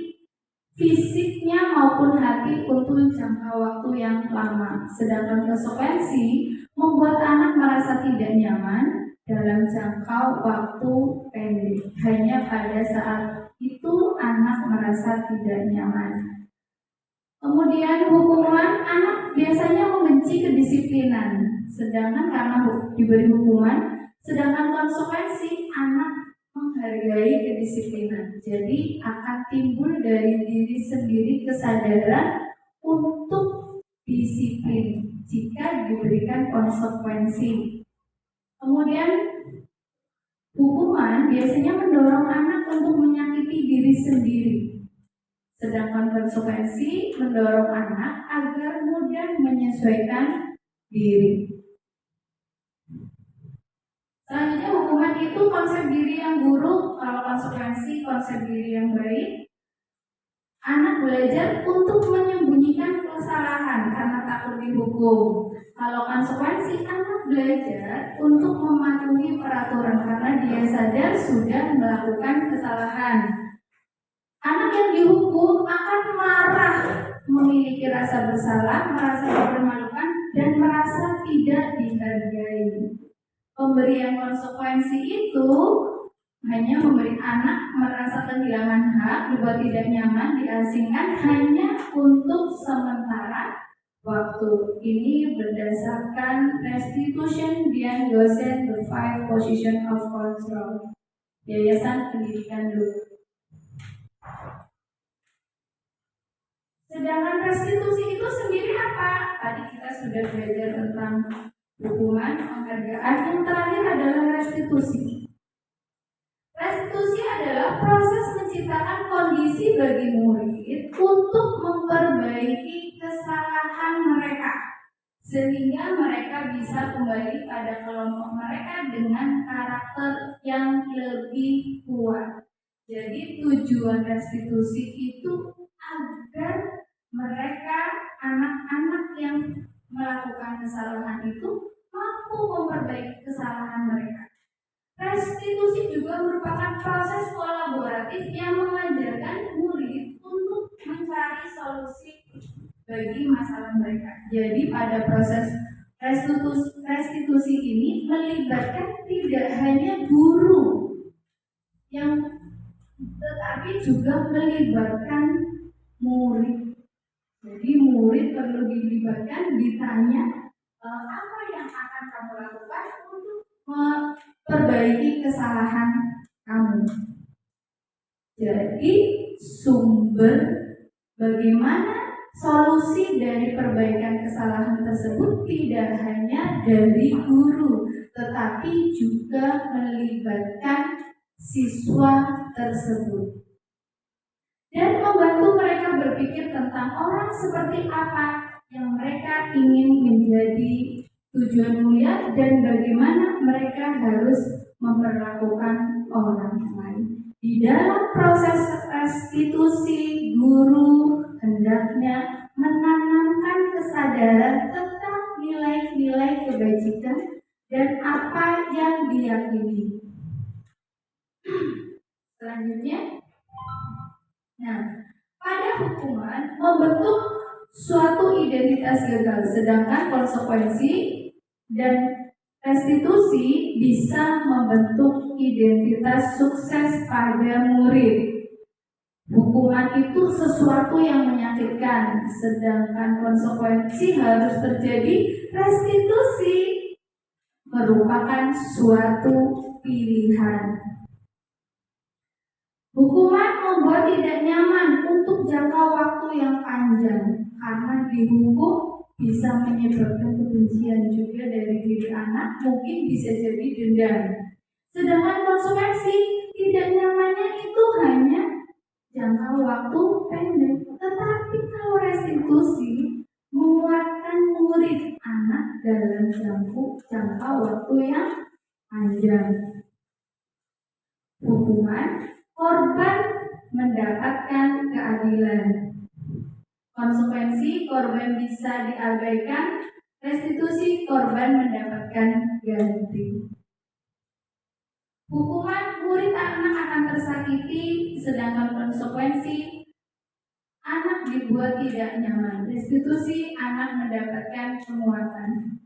fisiknya maupun hati untuk jangka waktu yang lama. Sedangkan konsekuensi membuat anak merasa tidak nyaman dalam jangka waktu pendek. Hanya pada saat itu anak merasa tidak nyaman. Kemudian hukuman, anak biasanya membenci kedisiplinan. Sedangkan karena diberi hukuman, sedangkan konsekuensi anak menghargai kedisiplinan. Jadi akan timbul dari diri sendiri kesadaran untuk disiplin jika diberikan konsekuensi. Kemudian hukuman biasanya mendorong anak untuk menyakiti diri sendiri. Sedangkan konsekuensi mendorong anak agar mudah menyesuaikan diri. Selanjutnya hukuman itu konsep diri yang buruk, kalau konsekuensi konsep diri yang baik. Anak belajar untuk menyembunyikan kesalahan karena takut dihukum. Kalau konsekuensi, anak belajar untuk mematuhi peraturan karena dia sadar sudah melakukan kesalahan. Anak yang dihukum akan marah, memiliki rasa bersalah, merasa dipermalukan, dan merasa tidak dihargai. Pemberian konsekuensi itu hanya memberi anak merasa kehilangan hak, dibuat tidak nyaman, diasingkan hanya untuk sementara waktu. Ini berdasarkan Restitution dan Gosen The Five Position of Control, Yayasan Pendidikan Luhur. Sedangkan restitusi itu sendiri apa? Tadi kita sudah belajar tentang hukuman, penghargaan. Yang terakhir adalah restitusi. Restitusi adalah proses menciptakan kondisi bagi murid untuk memperbaiki kesalahan mereka, sehingga mereka bisa kembali pada kelompok mereka dengan karakter yang lebih kuat. Jadi tujuan restitusi itu agar mereka, anak-anak yang melakukan kesalahan itu mampu memperbaiki kesalahan mereka. Restitusi juga merupakan proses kolaboratif yang mengajarkan murid untuk mencari solusi bagi masalah mereka. Jadi pada proses restitusi ini melibatkan tidak hanya guru tetapi juga melibatkan murid. Jadi murid perlu dilibatkan, ditanya apa yang akan kamu lakukan untuk memperbaiki kesalahan kamu. Jadi sumber bagaimana solusi dari perbaikan kesalahan tersebut tidak hanya dari guru, tetapi juga melibatkan siswa tersebut. Dan membantu mereka berpikir tentang orang seperti apa yang mereka ingin menjadi tujuan mulia dan bagaimana mereka harus memperlakukan orang lain. Di dalam proses restitusi, guru hendaknya menanamkan kesadaran tentang nilai-nilai kebajikan dan apa yang diyakini. Selanjutnya, pada hukuman membentuk suatu identitas gagal, sedangkan konsekuensi dan restitusi bisa membentuk identitas sukses pada murid. Hukuman itu sesuatu yang menyakitkan, sedangkan konsekuensi harus terjadi. Restitusi merupakan suatu pilihan. Hukuman membuat tidak nyaman untuk jangka waktu yang panjang, karena dihukum bisa menyebabkan kebencian juga dari diri anak, mungkin bisa jadi dendam. Sedangkan konsekuensi tidak nyamannya itu hanya jangka waktu pendek, tetapi kalau restitusi menguatkan murid anak dalam jangka waktu yang panjang. Hukuman, korban mendapatkan keadilan. Konsekuensi, korban bisa diabaikan. Restitusi, korban mendapatkan ganti. Hukuman, murid anak akan tersakiti, sedangkan konsekuensi, anak dibuat tidak nyaman. Restitusi, anak mendapatkan penguatan.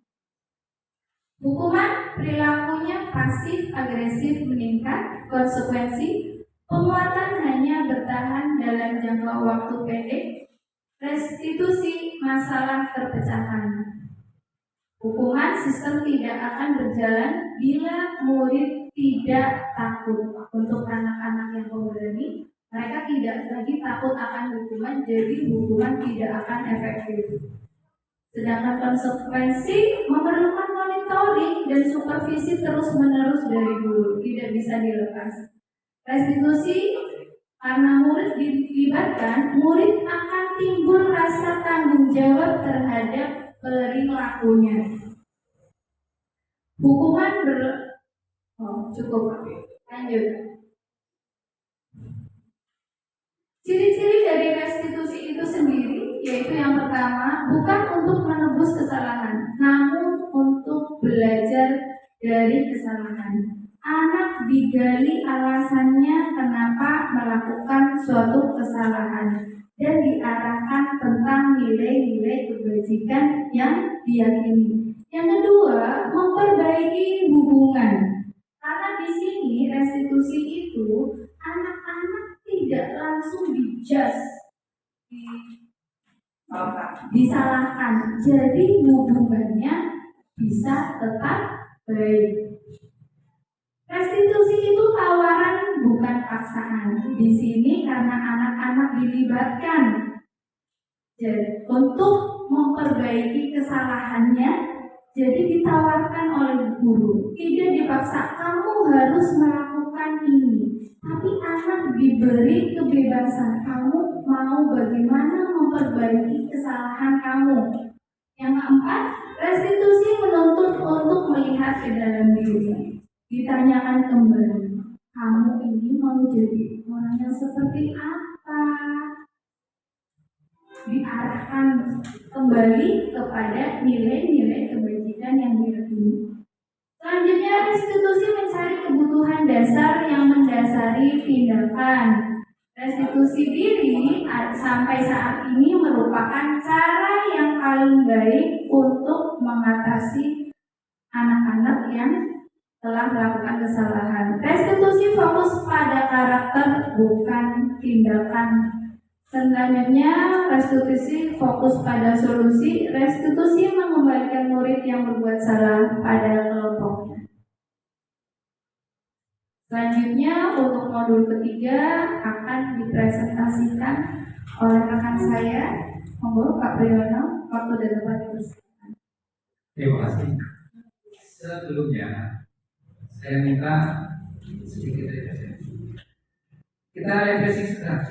Hukuman, perilakunya pasif agresif meningkat. Konsekuensi, penguatan hanya bertahan dalam jangka waktu pendek. Restitusi, masalah terpecahkan. Hukuman, sistem tidak akan berjalan bila murid tidak takut. Untuk anak-anak yang pemberani, mereka tidak lagi takut akan hukuman, jadi hukuman tidak akan efektif. Sedangkan konsekuensi memerlukan monitoring dan supervisi terus-menerus dari guru, tidak bisa dilepas. Restitusi, karena murid dilibatkan, murid akan timbul rasa tanggung jawab terhadap perilakunya. Hukuman cukup. Lanjut. Ciri-ciri dari restitusi itu sendiri, yaitu yang pertama, bukan untuk menebus kesalahan, namun untuk belajar dari kesalahan. Anak digali alasannya kenapa melakukan suatu kesalahan dan diarahkan tentang nilai-nilai kebajikan yang diyakini. Yang kedua, memperbaiki hubungan. Karena di sini restitusi itu anak-anak tidak langsung disalahkan, jadi hubungannya bisa tetap baik. Restitusi itu tawaran bukan paksaan. Di sini karena anak-anak dilibatkan jadi, untuk memperbaiki kesalahannya, jadi ditawarkan oleh guru, tidak dipaksa kamu harus melakukan ini, tapi anak diberi kebebasan, kamu mau bagaimana memperbaiki kesalahan kamu. Yang keempat, restitusi menuntut untuk melihat ke dalam diri, ditanyakan kembali, kamu ini mau jadi orang yang seperti apa? Diarahkan kembali kepada nilai-nilai kebajikan yang diyakini. Selanjutnya, restitusi mencari kebutuhan dasar yang mendasari tindakan. Restitusi diri sampai saat ini merupakan cara yang paling baik untuk mengatasi anak-anak yang telah melakukan kesalahan. Restitusi fokus pada karakter, bukan tindakan. Selanjutnya, restitusi fokus pada solusi. Restitusi mengembalikan murid yang berbuat salah pada kelompoknya. Selanjutnya, untuk modul ketiga akan dipresentasikan oleh rekan saya, monggo Pak Priyono, waktu dan tempat dipersilakan. Terima kasih. Sebelumnya, saya minta sedikit refleksi. Kita refleksi sekarang,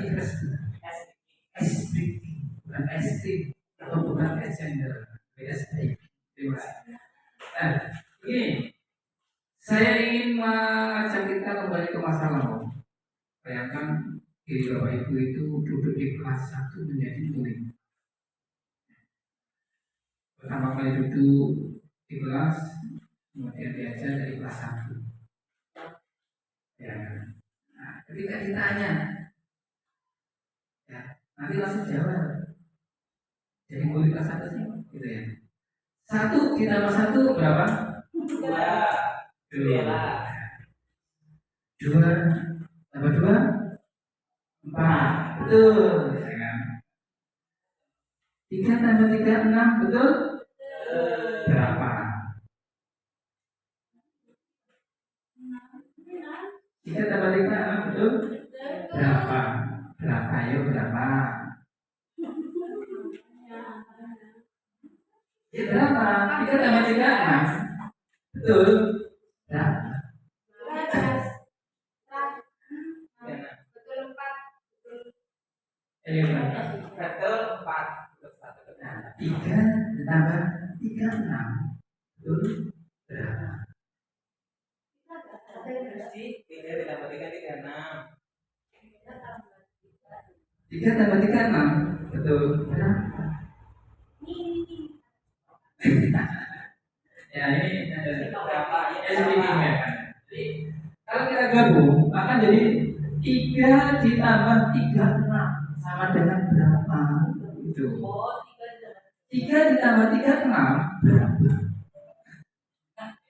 bukan SD atau bukan gender, SD. Terima kasih. Nah, ini saya ingin mengajak kita kembali ke masa lalu. Bayangkan diri Bapak Ibu itu duduk di kelas 1 menjadi murid. Pertama kali duduk di kelas, kemudian diajar dari kelas 1. Ya. Nah, ketika ditanya, ya, nanti langsung jawab. Jadi murid kelas 1 sih, gitu ya. 1 ditambah 1 berapa? 2. 2 tambah 2 4. Betul, ya kan? 3 tambah 3 6, betul? Berapa? 3 tambah 3 6, betul? Berapa? Berapa? Ayo berapa? Ya berapa? 3 tambah 3 6. Betul. Berapa? Betul 4. Ayo berapa? Betul 4. Nah, 3 ditambah 3 6. Betul. Berapa? Jadi 3 ditambah 3 36. 3 tambah 3 6. Betul. Berapa? Ya ini ada Berapa? speaking ya kan. Jadi kalau kita gabung akan jadi 3 ditambah 3 6 sama dengan berapa? Itu. 3 ditambah 3 6 berapa?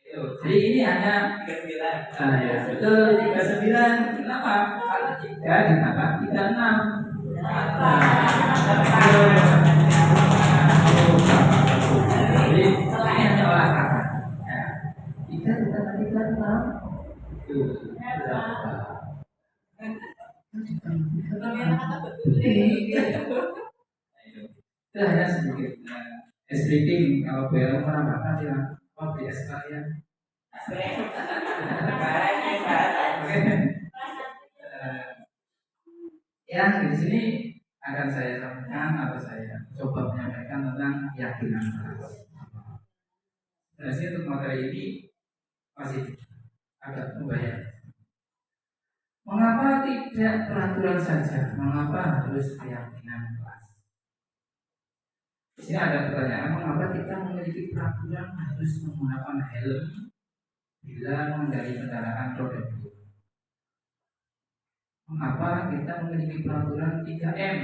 Itu. Jadi ini hanya 39. ya betul 39. Kenapa? Karena 3 ditambah 3 6. Jadi ini hanya olah kata. Ya. 3 ditambah 3 6 itu berapa? Itu hanya sedikit speaking. Kalau boleh menambahkan ya OBS kalian. Ya di sini akan saya sampaikan atau saya coba menyampaikan tentang keyakinan keras. Nah, sini untuk materi ini masih agak membayar. Mengapa tidak peraturan saja? Mengapa harus keyakinan keras? Di sini ada pertanyaan, mengapa kita memiliki peraturan harus menggunakan helm bila mengendarai kendaraan roda 2? Mengapa kita memiliki peraturan 3M?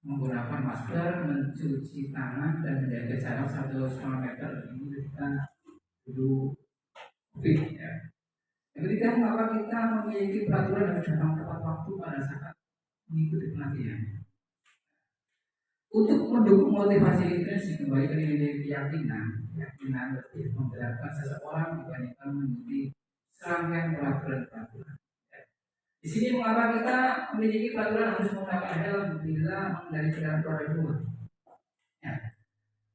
Menggunakan masker, mencuci tangan, dan menjaga jarak 1,5 meter. Ini kita dulu COVID ya. Yang ketiga, mengapa kita memiliki peraturan harus datang tepat waktu pada saat mengikuti pelatihan? Untuk mendukung motivasi intrinsik kembali ke nilai keyakinan lebih memberatkan seseorang dibandingkan mengikuti serangkaian peraturan-peraturan. Di sini mengapa kita memiliki peraturan harus menggunakan helm bila mengendarai kendaraan roda 2? Ya.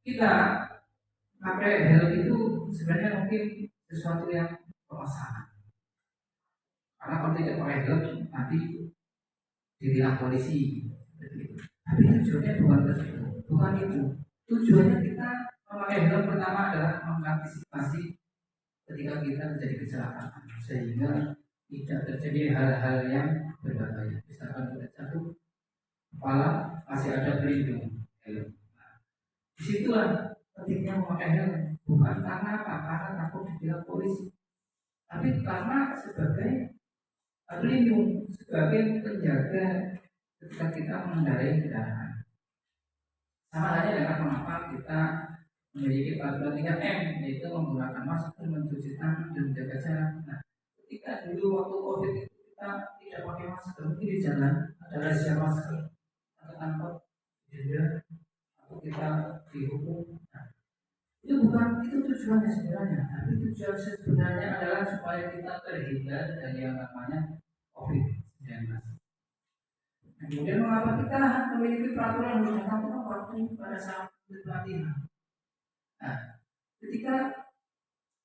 Kita pakai helm itu sebenarnya mungkin sesuatu yang permasalahan. Karena kalau tidak pakai helm nanti ditilang polisi. Tapi tujuannya bukan itu. Bukan itu. Tujuannya kita memakai helm pertama adalah mengantisipasi ketika kita terjadi kecelakaan, sehingga tidak terjadi hal-hal yang berbahaya. Misalkan kita jatuh, kepala masih ada pelindung helm. Nah, disitulah pentingnya memakai helm. Bukan karena apa? Karena takut ditilang polisi, tapi karena sebagai pelindung, sebagai penjaga ketika kita mengendarai kendaraan. Sama halnya dengan mengapa kita memiliki peraturan 3M, yaitu menggunakan masker, mencuci tangan, dan menjaga jarak. Nah, ketika dulu waktu COVID itu kita tidak pakai masker, mungkin di jalan ada razia masker atau tangkap denda atau kita dihukum. Nah, itu bukan itu tujuannya sebenarnya, tapi tujuan sebenarnya adalah supaya kita terhindar dari yang namanya COVID-19. Kemudian mengapa kita memiliki peraturan yang datang tepat waktu pada saat pelatihan? Nah, ketika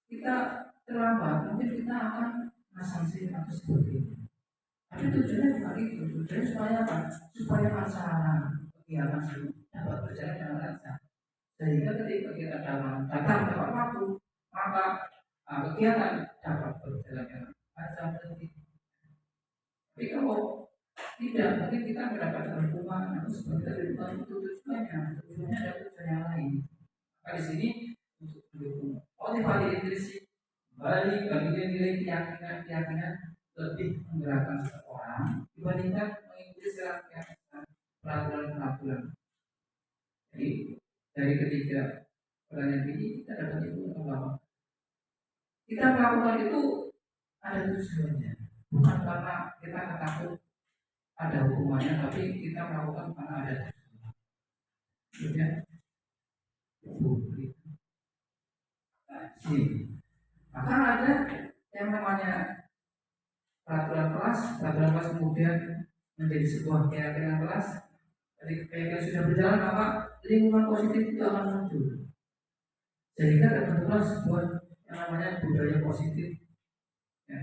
kita terlambat, mungkin kita akan sanksi atau sebagainya. Tapi tujuannya bukan itu. Tujuannya supaya apa? Supaya acara kegiatan semua dapat berjalan dengan lancar. Sehingga ketika kita datang tepat waktu, maka kegiatan dapat berjalan dengan lancar. Tapi kalau tidak, mungkin kita mendapatkan hukuman atau sebagainya. Bukan itu tujuannya. Tujuannya ada tujuan yang lain. Maka di sini untuk mendukung motivasi intrinsik, balik bagi nilai keyakinan lebih menggerakkan seseorang dibandingkan mengikuti serangkaian peraturan-peraturan. Jadi dari ketiga pertanyaan ini kita dapat ilmu bahwa kita melakukan itu ada tujuannya, bukan karena kita takut ada hukumannya, tapi kita melakukan karena ada tujuannya. Maka ada yang namanya peraturan kelas kemudian menjadi sebuah keyakinan kelas. Ketika keyakinan sudah berjalan, maka lingkungan positif itu akan muncul. Sehingga terbentuklah sebuah yang namanya budaya positif. Ya.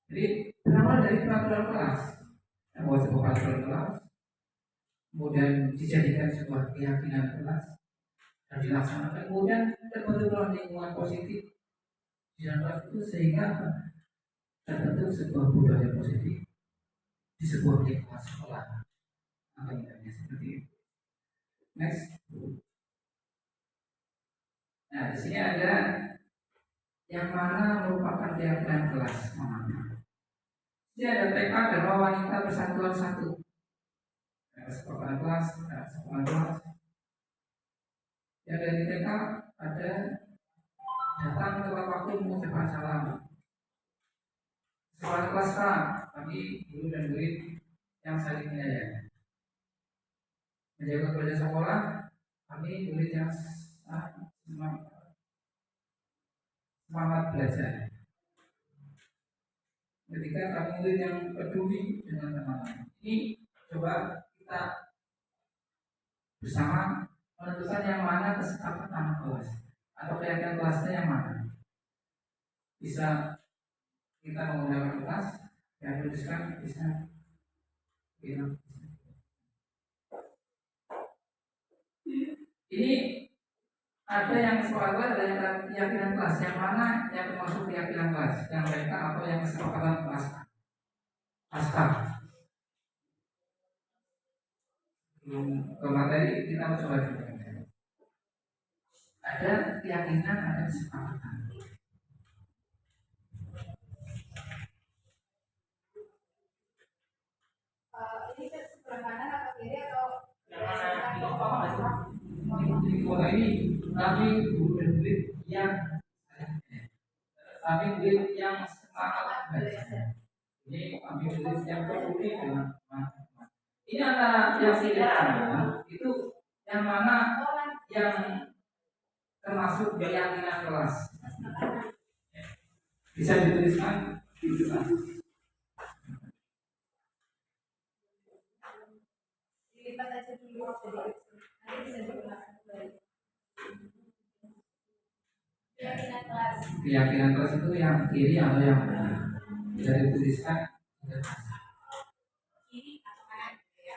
Jadi berawal dari peraturan kelas, membuat sebuah peraturan kelas, kemudian dijadikan sebuah keyakinan kelas dan dilaksanakan, kemudian terbentuklah lingkungan positif di dalam kelas itu, sehingga terbentuk sebuah budaya positif di sebuah lingkungan sekolah. Makanya seperti itu. Next. Nah, di sini ada yang mana merupakan keyakinan kelas. Jadi ada TK Dharma Wanita Persatuan Satu. Ada sekolah kelas, ada sekolah kelas. Yang dari TK ada datang tepat waktu mengucapkan salam. Sekolah kelas K, bagi guru dan murid yang saling menyayang. Menjaga kebersihan sekolah, kami murid yang semangat belajar. Ketika kami murid yang peduli dengan teman-teman. Ini coba kita bersama menentukan yang mana kesepakatan kelas atau keyakinan kelasnya yang mana. Bisa kita menggunakan kelas yang tuliskan, bisa kita. Ini ada yang soal kelas, ada yang keyakinan kelas. Yang mana yang termasuk keyakinan kelas? Yang mereka atau yang kesepakatan kelas? Pasca. Ke materi kita coba juga. Ada keyakinan, ada kesepakatan. Ini sebelah kanan atau kiri atau Ini tapi guru dan murid yang semangat belajar. Ini kami murid yang peduli dengan teman-teman. Ini antara yang tidak itu yang mana yang termasuk keyakinan kelas. Bisa dituliskan di depan. dilipat aja dulu jadi nanti bisa digunakan kembali. Keyakinan kelas. Keyakinan kelas itu yang kiri atau yang kanan? Bisa dituliskan. Kiri atau kanan gitu ya.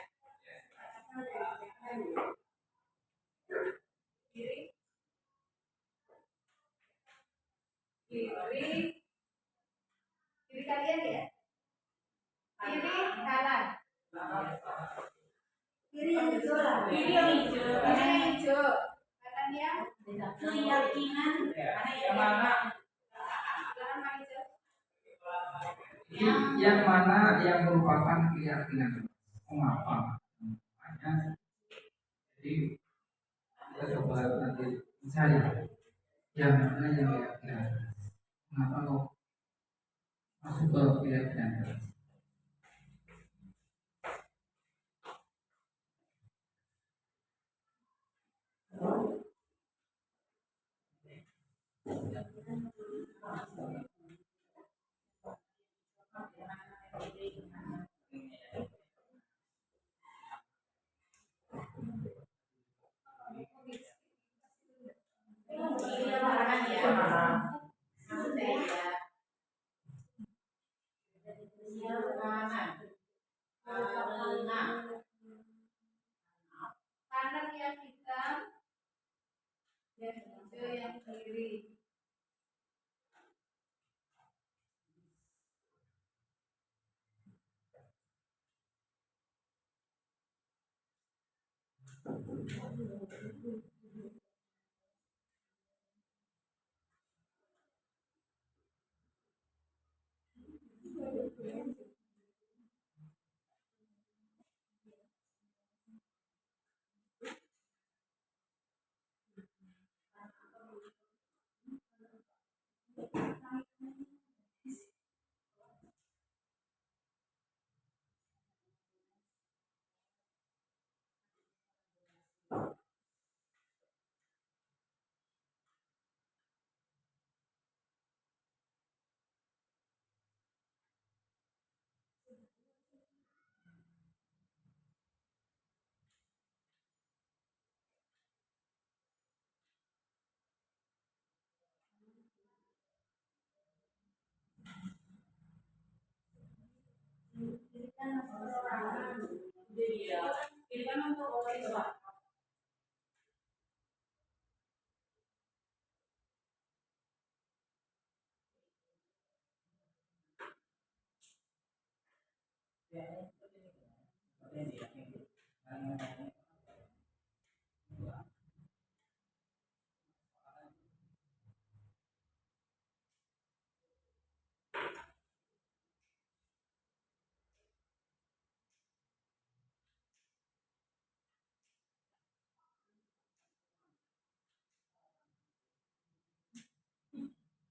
Kiri. Kiri. Kiri kalian ya? Kiri kanan. Kiri yang hijau lah. Kiri yang hijau. Kiri yang hijau. Kanan yang keyakinan. Yang mana? Kanan yang hijau. Yang mana yang merupakan keyakinan? Mengapa? Makanya, jadi kita coba nanti mencari yang mana yang keyakinan. Mengapa kok masuk ke keyakinan? Kiri yang kanan ya. Kanan yang hitam, yang hijau yang kiri.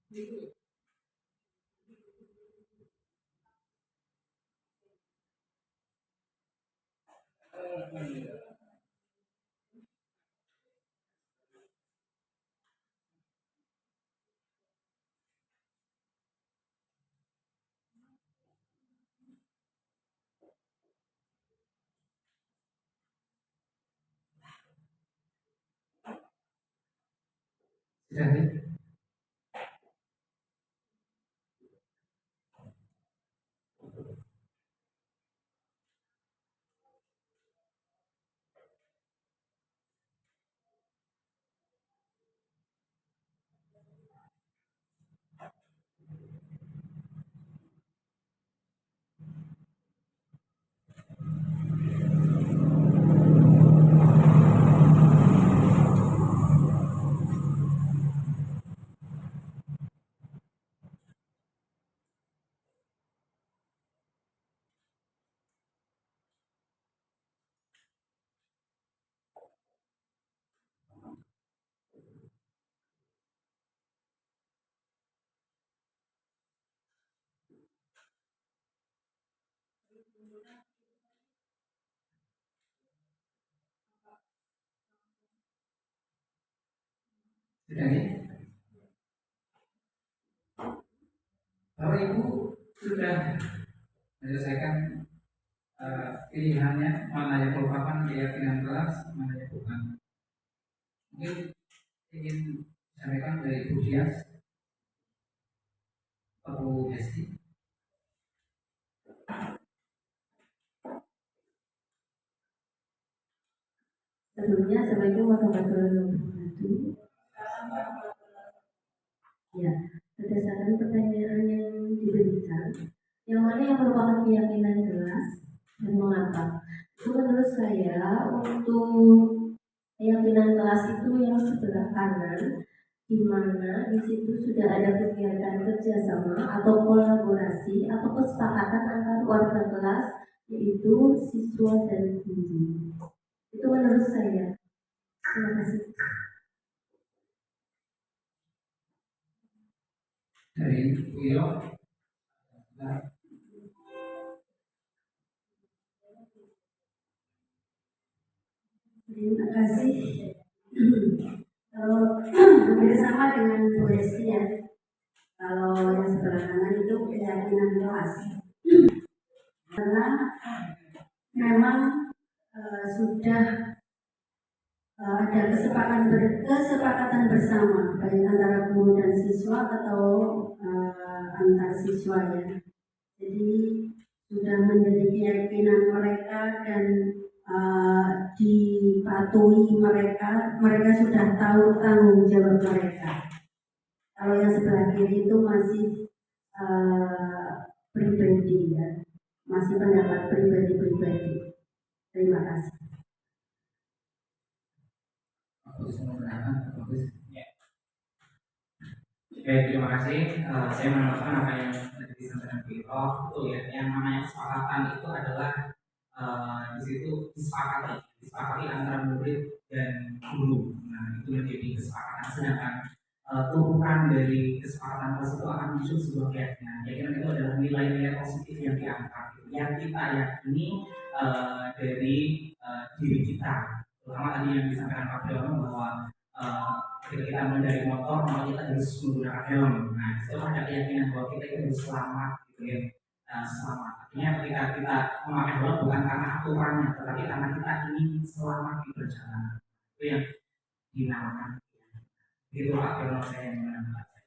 Sudah nih? Sudah nih? Bapak Ibu sudah menyelesaikan pilihannya mana yang merupakan keyakinan kelas, mana yang bukan. Mungkin ingin sampaikan dari Bu Dias, Bu Hesti. Sebelumnya, Assalamualaikum warahmatullahi wabarakatuh. Ya, berdasarkan pertanyaan yang diberikan, yang mana yang merupakan keyakinan kelas dan mengapa? Itu menurut saya untuk keyakinan kelas itu yang sebelah kanan, di mana di situ sudah ada kegiatan kerjasama atau kolaborasi atau kesepakatan antar warga kelas, yaitu siswa dan guru. Itu menurut saya. Terima kasih. Dari Bu Ilo. Terima kasih. Kalau hampir sama dengan Bu Hesti ya. Kalau yang sebelah kanan itu keyakinan kelas. Karena memang sudah ada kesepakatan bersama baik antara guru dan siswa atau antar siswa ya. Jadi sudah menjadi keyakinan mereka dan dipatuhi mereka sudah tahu tanggung jawab mereka. Kalau yang sebelah kiri itu masih pribadi ya, masih pendapat pribadi. Terima kasih. Baik, terima kasih. Saya menambahkan apa yang tadi disampaikan Vito. Betul ya, yang namanya kesepakatan itu adalah di situ disepakati antara murid dan guru. Nah, itu menjadi kesepakatan. Sedangkan turunan dari kesepakatan tersebut akan muncul sebuah keyakinan. Keyakinan itu adalah nilai-nilai positif yang diangkat, yang kita yakini dari diri kita. Terutama tadi yang disampaikan Pak Priyono bahwa ketika kita mengendarai motor, maka kita harus menggunakan helm. Nah, itu ada keyakinan bahwa kita itu harus selamat, gitu ya. Selamat. Artinya ketika kita memakai helm bukan karena aturannya, tetapi karena kita ingin selamat di perjalanan. Itu yang dinamakan. Itu Pak Priyono saya yang menambahkan.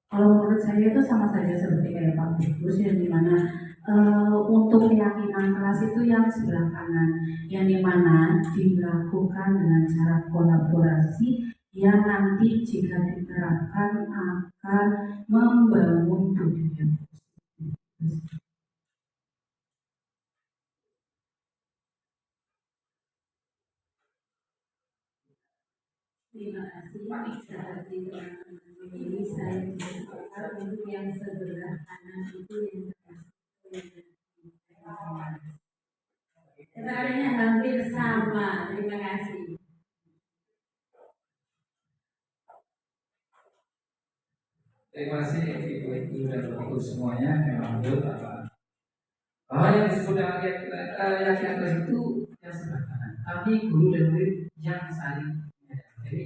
Kalau menurut saya itu sama saja seperti kayak Pak Gus yang dimana untuk keyakinan kelas itu yang sebelah kanan, yang dimana dilakukan dengan cara kolaborasi yang nanti jika diterapkan akan membangun budaya. Terima kasih. Seperti ini saya sepakat untuk yang sebelah kanan itu yang termasuk. Sebenarnya hampir sama-sama. Terima kasih. Terima kasih Ibu dan Bapak semuanya. Memang betul bahwa yang disebut dengan keyakinan kelas itu yang sederhana. Kami guru dan murid yang saling menyadari. Jadi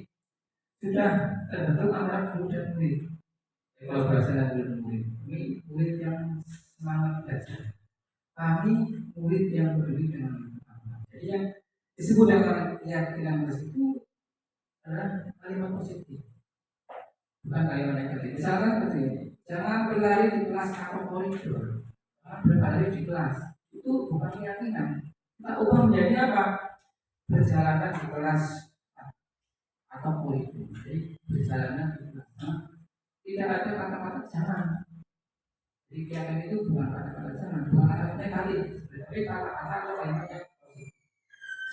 sudah terbentuk antara guru dan murid. Kalau bahasa guru dan murid, ini murid yang semangat belajar. Kami murid yang peduli dengan agama. Jadi yang disebut dengan keyakinan kelas itu adalah kalimat positif, bukan kalimat negatif. Misalkan seperti ini, jangan berlari di kelas atau koridor, jangan berlari di kelas. Itu bukan keyakinan. Kita ubah menjadi apa? Perjalanan di kelas atau koridor. Jadi perjalanan di kelas. Tidak ada kata-kata jangan. Jadi keyakinan itu bukan kata-kata jangan, bukan kata-kata negatif. Tapi kata-kata atau kalimat yang positif.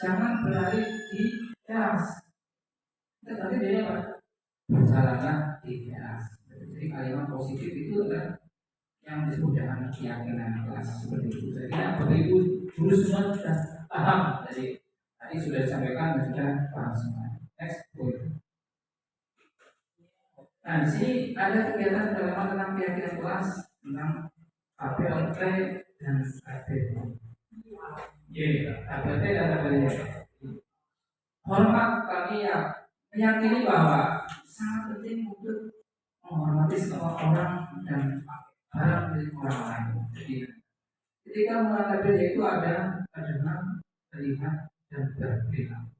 Jangan berlari di kelas. Kita berarti dari apa? Perjalanan di kelas. Jadi kalimat positif itu adalah yang disebut dengan keyakinan kelas seperti itu. Saya kira Bapak Ibu guru semua sudah paham. Jadi tadi sudah disampaikan dan sudah paham semua. Next point. Nah di sini ada kegiatan pendalaman tentang keyakinan kelas tentang APLT dan APT. APLT dan APT. Hormat kami yang meyakini bahwa sangat penting untuk menghormati semua orang dan barang milik orang lain. Jadi ketika menghadapi itu ada dengar, terlihat, dan berperilaku.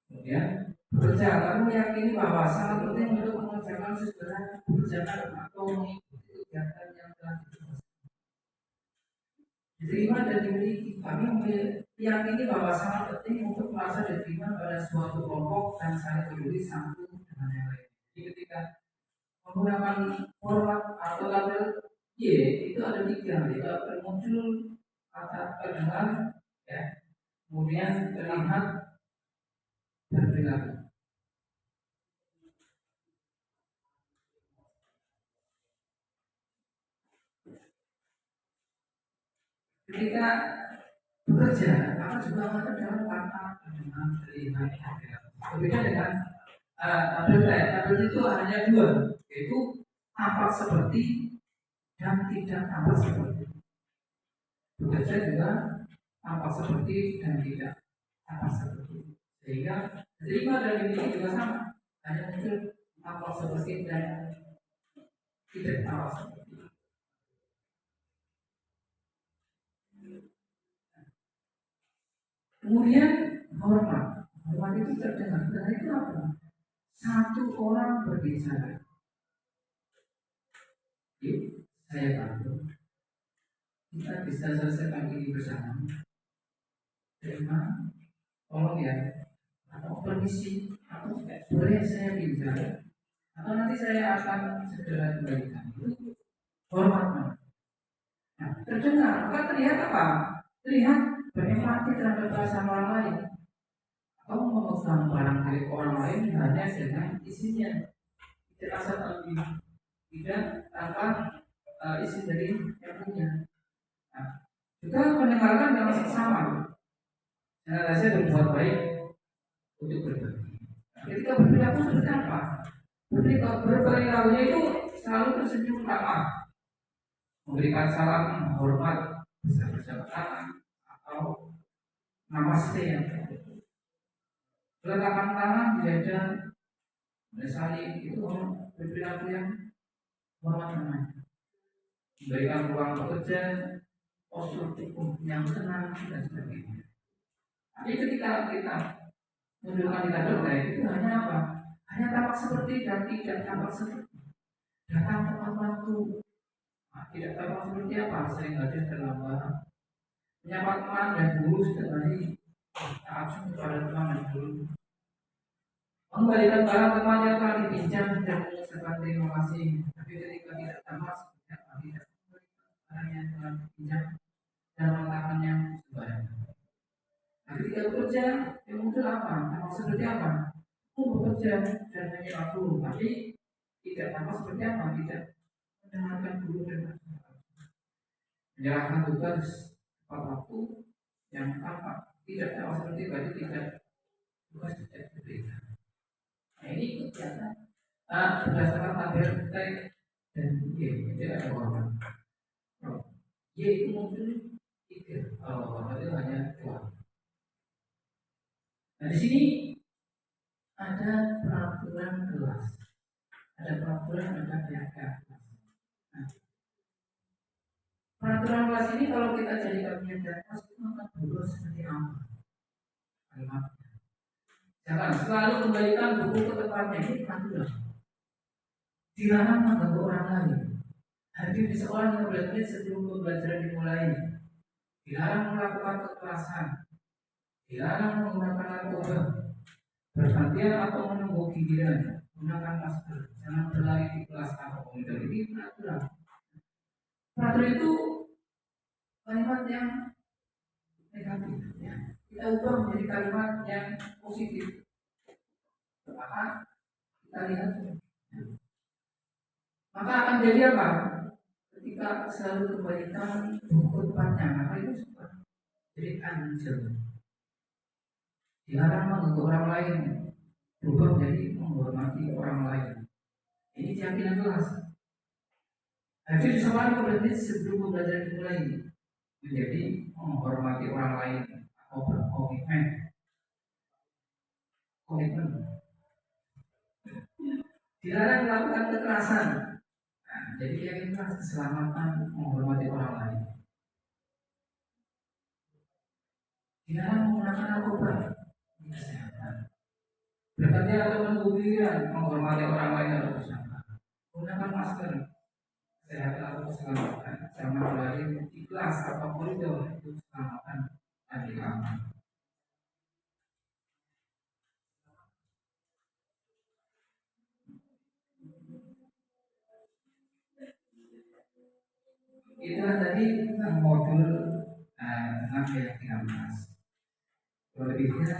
Kemudian bekerja, kami meyakini bahwa sangat penting untuk mengerjakan segala kebijakan atau mengikuti kegiatan yang telah diterima. Diterima dan dimiliki. Kami meyakini bahwa sangat penting untuk merasa diterima pada suatu kelompok dan saling peduli satu dengan yang lain. Jadi ketika menggunakan format atau label Y itu ada 3, yaitu muncul kata terdengar, ya, kemudian terlihat dan perilaku. Ketika bekerja, maka juga akan dalam kata terdengar, terlihat, dan perilaku. Berbeda dengan tabel itu hanya 2, yaitu tampak seperti dan tidak tampak seperti. Bekerja juga tampak seperti dan tidak tampak seperti. Sehingga terima dan dimiliki juga sama, hanya muncul tampak seperti dan tidak tampak seperti. Kemudian hormat. Hormat itu terdengar. Terdengar itu apa? Satu orang berbicara. Yuk, saya bantu. Kita bisa selesaikan ini bersama. Terima, tolong ya. Atau permisi, atau boleh saya bicara. Atau nanti saya akan segera kembalikan. Itu hormat. Nah, terdengar, maka terlihat apa? Terlihat berempati terhadap perasaan orang lain. Atau memegang barang milik orang lain hanya dengan isinya. Tidak asal ambil. Tidak tanpa isi dari yang punya. Nah, juga mendengarkan dengan seksama. Jangan saya berbuat baik untuk berbagi. Nah, ketika berperilaku seperti apa? Berperilakunya itu selalu tersenyum ramah, memberikan salam hormat, bersama tangan atau namaste yang meletakkan tangan di dada, saling itu berperilaku yang hormat namanya. Memberikan ruang bekerja, postur tubuh yang tenang dan sebagainya. Tapi ketika kita menunjukkan kita berbaik itu hanya apa? Hanya tampak seperti dan tidak tampak seperti. Datang tepat waktu, tidak tampak seperti apa? Sering hadir terlambat. Menyapa teman dan guru setiap hari. Taat kepada teman dan guru. Mengembalikan barang teman yang telah dipinjam dan mengucapkan terima kasih. Tapi ketika tidak tampak seperti apa? Tidak mengembalikan barang yang telah dipinjam dan meletakkannya sembarangan. Nah, ketika bekerja, yang muncul apa? Tampak seperti apa? Bekerja dan menyewa guru, tapi tidak tampak seperti apa? Tidak mendengarkan guru dan menyerahkan tugas tepat waktu yang tampak tidak sama seperti baju tidak bukan tidak berbeda. Nah ini ikut ya kan? Berdasarkan tabel teks dan Y, jadi ada hormat. Y itu mungkin 3, kalau hormat itu hanya 2. Nah di sini ada peraturan kelas, ada peraturan, ada kelas. Nah, peraturan kelas ini kalau kita jadikan penyajian kelas itu akan berubah seperti apa? Kalimatnya. Jangan selalu kembalikan buku ke tempatnya, ini peraturan. Dilarang mengganggu orang lain. Hadir di sekolah 15 menit sebelum pembelajaran dimulai. Dilarang melakukan kekerasan. Dilarang menggunakan narkoba. Bergantian atau menunggu giliran. Gunakan masker. Jangan berlari di kelas atau komputer. Ini peraturan. Peraturan itu kalimat yang negatif. Ya. Kita ubah menjadi kalimat yang positif. Maka kita lihat. Maka akan jadi apa? Ketika selalu kembalikan buku tempatnya, maka itu sudah jadi anjel. Dilarang mengganggu orang lain, berubah menjadi menghormati orang lain. Ini keyakinan kelas. Hadir di sekolah 15 menit sebelum pembelajaran dimulai, menjadi menghormati orang lain atau berkomitmen. Komitmen. Dilarang melakukan kekerasan. Jadi keyakinan keselamatan menghormati orang lain. Dilarang menggunakan narkoba. Kesehatan. Berarti atau menunggu giliran menghormati orang lain atau bersama. Gunakan masker. Kesehatan atau keselamatan. Jangan berlari di kelas atau koridor itu keselamatan adik aman. Itulah tadi tentang modul tentang keyakinan kelas. Lebihnya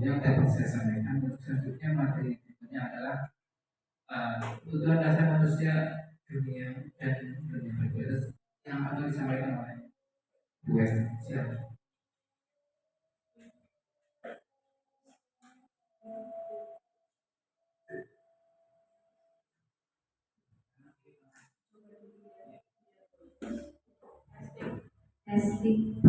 yang dapat saya sampaikan untuk selanjutnya materi berikutnya adalah kebutuhan dasar manusia dunia dan dunia berikutnya yang akan disampaikan oleh Bu Ellen. Silakan. Testing.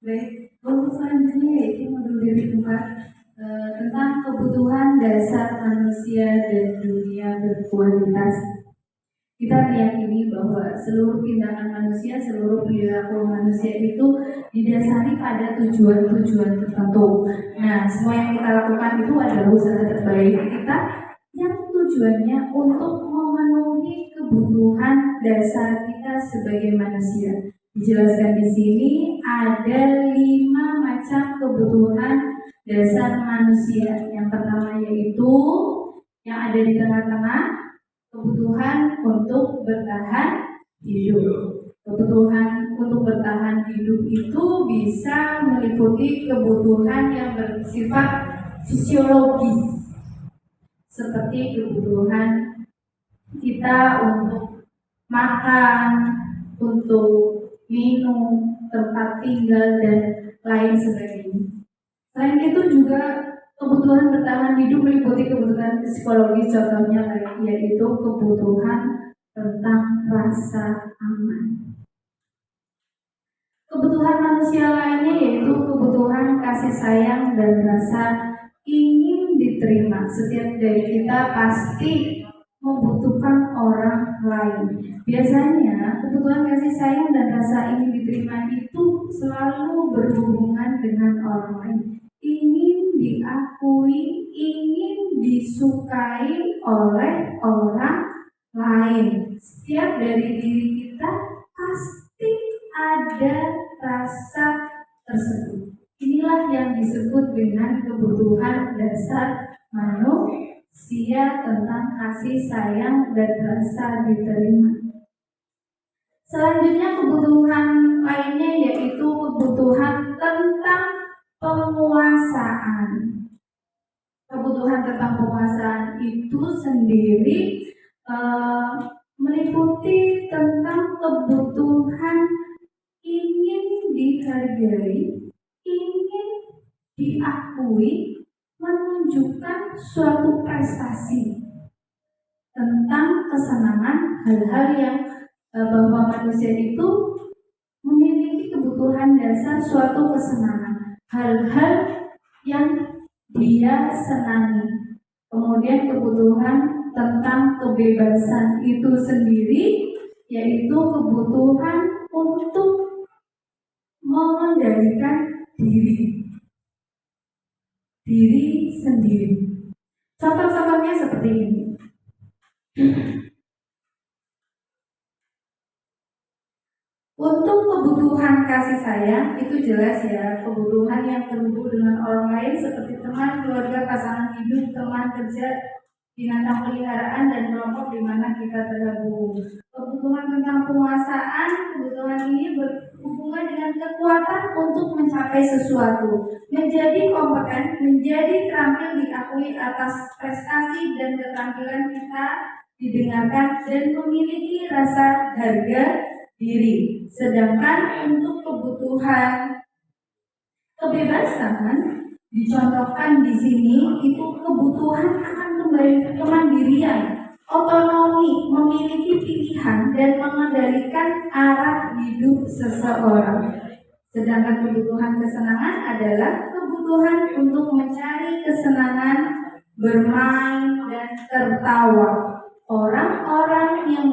Baik, untuk selanjutnya yaitu modul dari 4 tentang kebutuhan dasar manusia dan dunia berkualitas. Kita meyakini bahwa seluruh tindakan manusia, seluruh perilaku manusia itu didasari pada tujuan-tujuan tertentu. Nah, semua yang kita lakukan itu adalah usaha terbaik kita yang tujuannya untuk memenuhi kebutuhan dasar kita sebagai manusia. Dijelaskan di sini ada 5 macam kebutuhan dasar manusia. Yang pertama yaitu yang ada di tengah-tengah, kebutuhan untuk bertahan hidup. Kebutuhan untuk bertahan hidup itu bisa meliputi kebutuhan yang bersifat fisiologis, seperti kebutuhan kita untuk makan, untuk minum, tempat tinggal, dan lain sebagainya. Selain itu juga kebutuhan bertahan hidup meliputi kebutuhan psikologis, contohnya yaitu kebutuhan tentang rasa aman. Kebutuhan manusia lainnya yaitu kebutuhan kasih sayang dan rasa ingin diterima. Setiap dari kita pasti membutuhkan orang lain. Biasanya kebutuhan kasih sayang dan rasa ingin diterima itu selalu berhubungan dengan orang lain. Ingin diakui, ingin disukai oleh orang lain. Setiap dari diri kita pasti ada rasa tersebut. Inilah yang disebut dengan kebutuhan dasar manusia tentang kasih sayang dan rasa diterima. Selanjutnya kebutuhan lainnya yaitu kebutuhan tentang penguasaan. kebutuhan tentang penguasaan itu sendiri meliputi tentang kebutuhan ingin dihargai, ingin diakui, menunjukkan suatu prestasi, tentang kesenangan, hal-hal yang bahwa manusia itu memiliki kebutuhan dasar suatu kesenangan, hal-hal yang dia senangi. Kemudian kebutuhan tentang kebebasan itu sendiri, yaitu kebutuhan untuk mengendalikan diri sendiri. Contoh-contohnya seperti ini. Untuk kebutuhan kasih sayang itu jelas ya, kebutuhan yang terhubung dengan orang lain seperti teman, keluarga, pasangan hidup, teman kerja, binatang peliharaan, dan kelompok di mana kita tergabung. Kebutuhan tentang penguasaan, kebutuhan ini berhubungan dengan kekuatan untuk mencapai sesuatu, menjadi kompeten, menjadi terampil diakui atas prestasi dan keterampilan kita didengarkan dan memiliki rasa harga diri. Sedangkan untuk kebutuhan kebebasan dicontohkan di sini itu kebutuhan akan kemandirian, otonomi, memiliki pilihan dan mengendalikan arah hidup seseorang. Sedangkan kebutuhan kesenangan adalah kebutuhan untuk mencari kesenangan, bermain dan tertawa. Orang-orang yang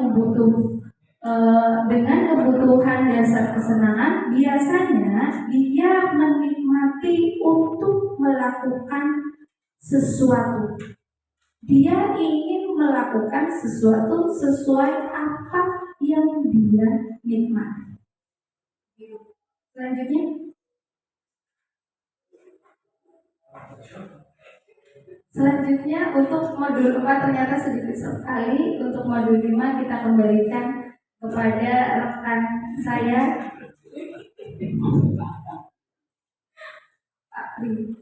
dengan kebutuhan dasar kesenangan biasanya dia menikmati untuk melakukan sesuatu. Dia ingin melakukan sesuatu sesuai apa yang dia nikmati. Selanjutnya untuk modul 4 ternyata sedikit sekali. Untuk modul 5 kita kembalikan kepada rekan saya Pak Pri.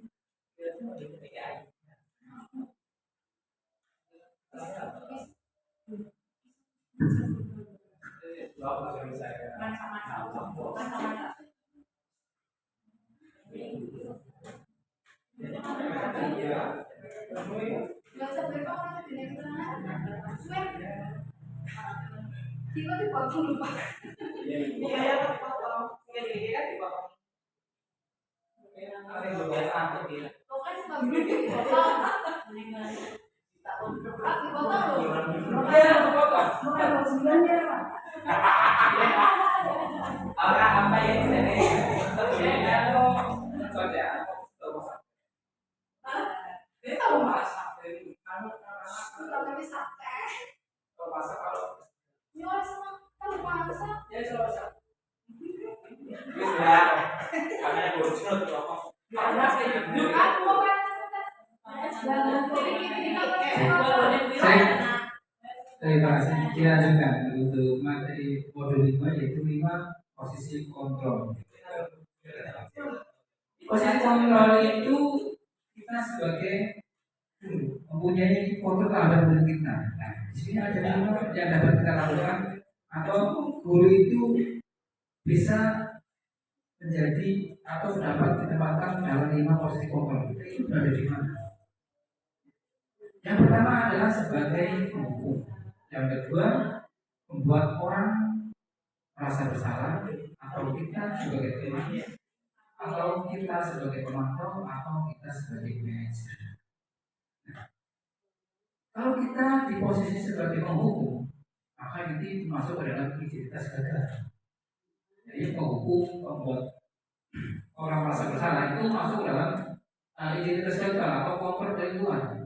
Terima kasih. Kita lanjutkan untuk materi modul 5 yaitu 5 posisi kontrol. Posisi kontrol itu kita sebagai mempunyai kontrol terhadap diri kita. Nah, di sini ada 5 yang dapat kita lakukan atau guru itu bisa menjadi atau dapat ditempatkan dalam 5 posisi kontrol. Itu berada di mana? Yang pertama adalah sebagai penghukum. Yang kedua, membuat orang merasa bersalah, atau kita sebagai teman, atau kita sebagai pemantau, atau kita sebagai manajer. Nah, kalau kita di posisi sebagai penghukum, maka itu masuk ke dalam identitas gagal. Jadi penghukum, membuat orang merasa bersalah itu masuk dalam identitas gagal atau kompor dari luar.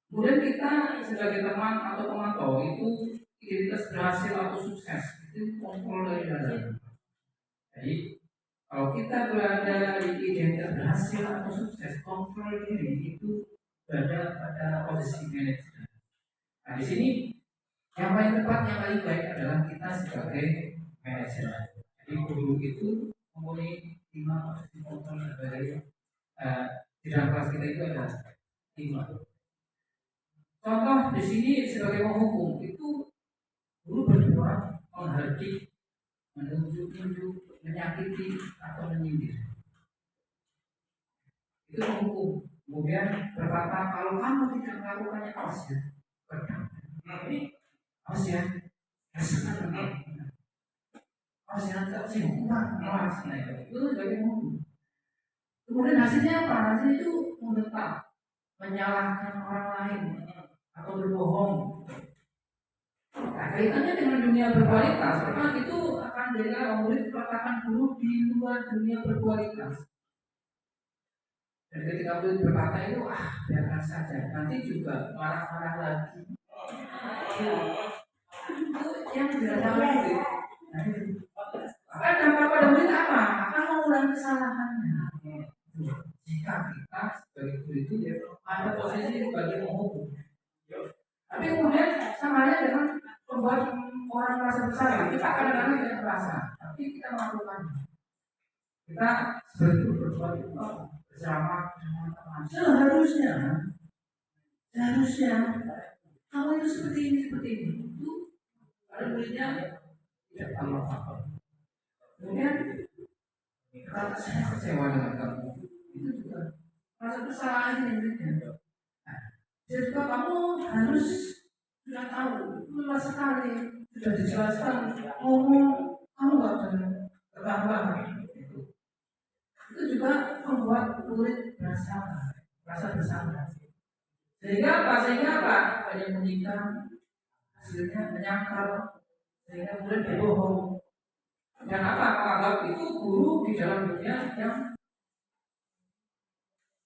Kemudian kita sebagai teman atau pemantau itu identitas berhasil atau sukses itu kontrol dari dalam. Jadi kalau kita berada di identitas berhasil atau sukses, kontrol diri itu berada pada posisi manajer. Nah di sini yang paling tepat, yang paling baik adalah kita sebagai manajer. Jadi guru itu mempunyai 5 posisi kontrol sebagai di dalam kelas kita itu ada 5 sebagai penghukum itu guru berbuat menghardik, menunjuk-nunjuk, menyakiti atau menyindir. Itu penghukum. Kemudian berkata kalau kamu tidak melakukannya awas ya, ini awas ya, awas ya, kasih hukuman, awas. Nah, itu sebagai penghukum. Kemudian hasilnya apa? Hasilnya itu menetap, menyalahkan orang lain atau berbohong. Nah, kaitannya dengan dunia berkualitas, maka itu akan menjadikan murid peletakan guru di luar dunia berkualitas. Dan ketika murid berkata itu, biarkan saja, nanti juga marah-marah lagi. Itu yang dirasakan murid. Maka dampak pada murid apa? Akan mengulangi kesalahannya. Jika kita sebagai guru itu ya ada posisi sebagai penghukum. Tapi kemudian sama halnya dengan membuat orang merasa bersalah, kita kadang-kadang tidak merasa, tapi kita melakukannya. Kita sebagai guru berbuat itu bersama teman-teman. Seharusnya kamu itu seperti ini. Itu ada muridnya tidak tahu apa. Kemudian kata saya kecewa dengan kamu. Itu juga rasa bersalah ini muridnya. Jadi juga kamu harus sudah tahu, lelah sekali sudah dijelaskan ngomong kamu nggak benar terlambat. Itu juga membuat murid merasa bersalah. Sehingga apa? Banyak menikah, hasilnya menyangkal, sehingga murid berbohong. Dan menganggap itu guru di dalam dunia yang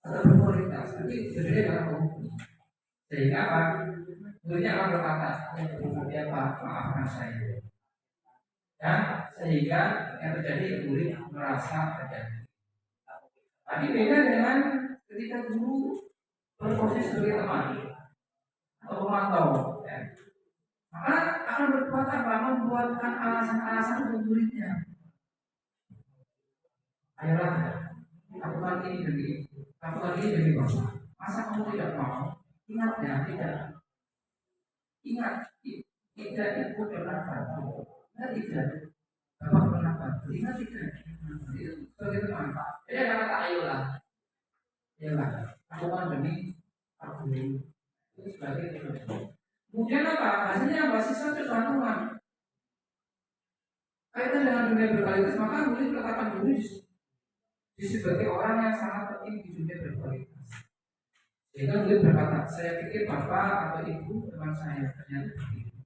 berkualitas, tapi sebenarnya dalam hukum. Sehingga muridnya akan berkata, maafkan saya. Dan sehingga yang terjadi murid merasa terjadi. Tapi beda dengan ketika guru berposisi sebagai teman atau pemantau, ya. Maka akan berbuat apa? Membuatkan alasan-alasan untuk muridnya. Ayolah, lakukan ini demi itu, lakukan ini demi bapak. Masa kamu tidak mau? Ingat ya, tidak. Ingat, tidak itu pernah bantu. Tidak. Bapak pernah bantu. Ingat tidak. Itu sebagai teman. Jadi ada kata ayolah. Ayolah, lakukan demi aku ini. Itu sebagai teman. Kemudian apa? Hasilnya apa? Siswa tersantungan. Kaitan dengan dunia berkualitas, maka murid katakan dulu sebagai orang yang sangat penting di dunia berkualitas. Sehingga murid berkata, saya pikir bapak atau ibu teman saya ternyata begitu.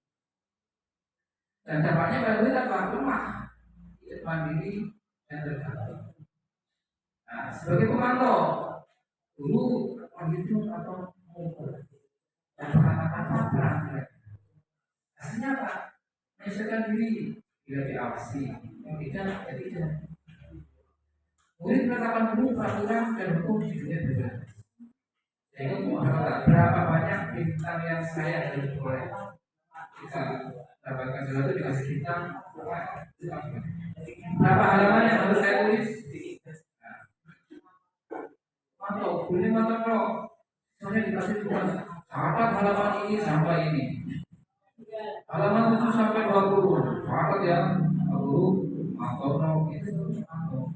Dan dampaknya pada murid apa? Lemah, tidak mandiri dan tergantung. Nah, sebagai pemantau, guru menghitung atau mengukur dan berkata-kata peran mereka. Hasilnya apa? Menyesuaikan diri bila diawasi, yang tidak, ya tidak. Murid menetapkan dulu peraturan dan hukum di dunia berkualitas. Sehingga berapa banyak bintang yang saya harus boleh kita dapatkan sesuatu dikasih bintang berapa halaman yang harus saya tulis mantap, boleh mantap loh. Soalnya dikasih tugas catat halaman ini sampai ini, halaman 7 sampai 20 catat ya 20 mantap loh, itu mantap.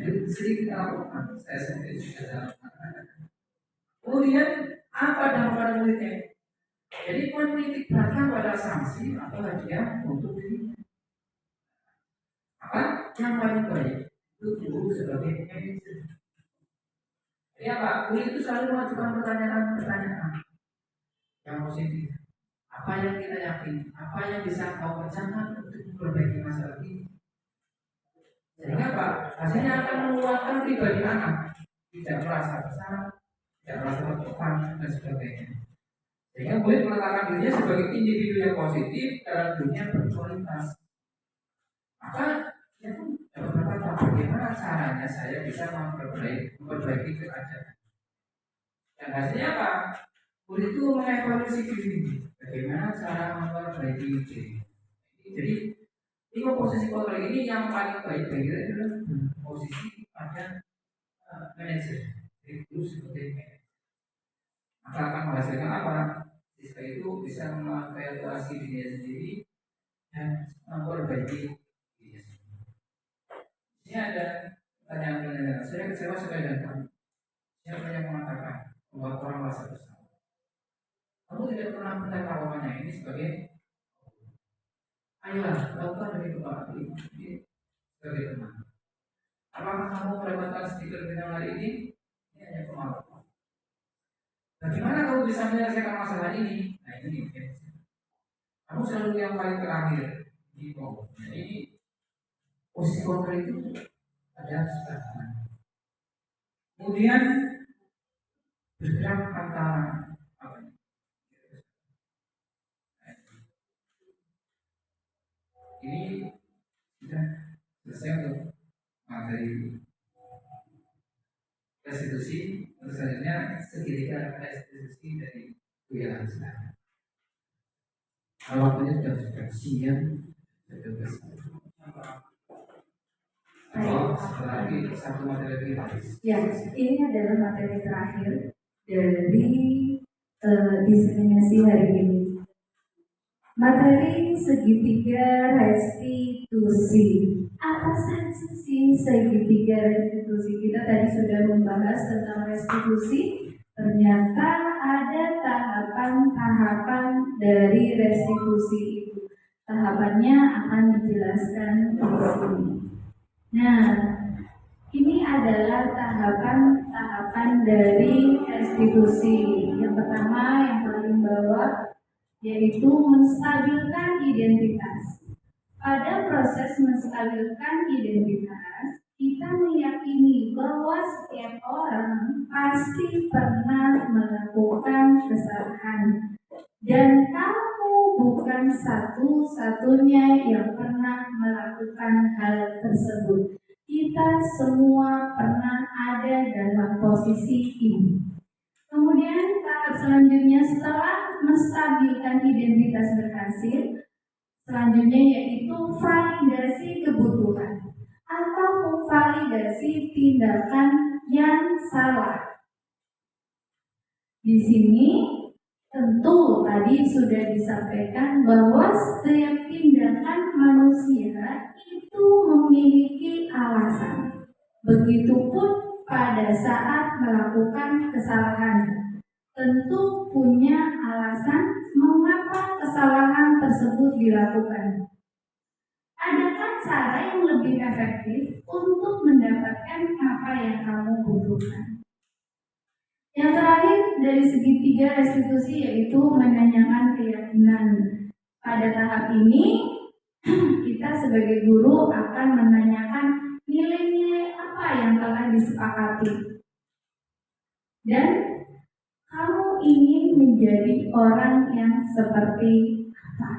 Itu sedikit lakukan, saya sendiri sudah. Kemudian apa dampak pada muridnya? Jadi menitik beratkan pada sanksi atau hadiah untuk dirinya. Maka yang paling baik itu guru sebagai manajer. Jadi apa? Guru itu selalu mengajukan pertanyaan yang positif. Apa yang kita yakini? Apa yang bisa kau kerjakan untuk memperbaiki masalah ini? Sehingga apa? Hasilnya akan menguatkan pribadi anak, tidak merasa bersalah, tidak merasa tertekan dan sebagainya. Sehingga murid meletakkan dirinya sebagai individu yang positif dalam dunia berkualitas. Maka dia pun dapat berkata, bagaimana caranya saya bisa memperbaiki keadaan. Dan hasilnya apa? Murid itu mengevaluasi diri. Bagaimana cara memperbaiki diri. Jadi 5 posisi kontrol ini yang paling baik bagi kita adalah posisi pada manajer. Itu seperti manajer. Maka akan menghasilkan apa? siswa itu bisa mengevaluasi dirinya sendiri dan memperbaiki dirinya sendiri. Ini ada pertanyaan-pertanyaan. Saya kecewa sekali dengan kamu. Siapa yang mengatakan bahwa orang merasa bersalah? Kamu tidak pernah menertawakannya ini sebagai ayolah lakukan demi kebaikan ini sebagai teman. Apakah kamu mendapatkan stiker bintang hari ini? Ini hanya pemalu. Bagaimana kamu bisa menyelesaikan masalah ini? Nah ini mungkin. Kamu selalu yang paling terakhir di bawah. Jadi posisi kontrol itu ada sebelah. Kemudian bergerak antara apa ini? Ini sudah selesai untuk materi restitusi. Selanjutnya segitiga restitusi dari Buya Lansia. Kalau waktunya sudah siang, sudah besar. Oh, setelah lagi satu materi lagi. Ya, ini adalah materi terakhir dari diseminasi hari ini. Materi segitiga restitusi. Apa saja sih segitiga restitusi? Kita tadi sudah membahas tentang restitusi. Ternyata ada tahapan-tahapan dari restitusi itu. Tahapannya akan dijelaskan di sini. Nah, ini adalah tahapan-tahapan dari restitusi. Yang pertama, yang paling bawah, yaitu menstabilkan identitas. Pada proses menstabilkan identitas, kita meyakini bahwa setiap orang pasti pernah melakukan kesalahan. Dan kamu bukan satu-satunya yang pernah melakukan hal tersebut. Kita semua pernah ada dalam posisi ini. Kemudian tahap selanjutnya setelah menstabilkan identitas berhasil, selanjutnya yaitu validasi kebutuhan atau memvalidasi tindakan yang salah. Di sini tentu tadi sudah disampaikan bahwa setiap tindakan manusia itu memiliki alasan. Begitupun pada saat melakukan kesalahan, tentu punya alasan mengapa kesalahan tersebut dilakukan. Adakah cara yang lebih efektif untuk mendapatkan apa yang kamu butuhkan? Yang terakhir dari segitiga restitusi yaitu menanyakan keyakinan. Pada tahap ini kita sebagai guru akan menanyakan nilai-nilai apa yang telah disepakati. Dan kamu ingin menjadi orang yang seperti apa?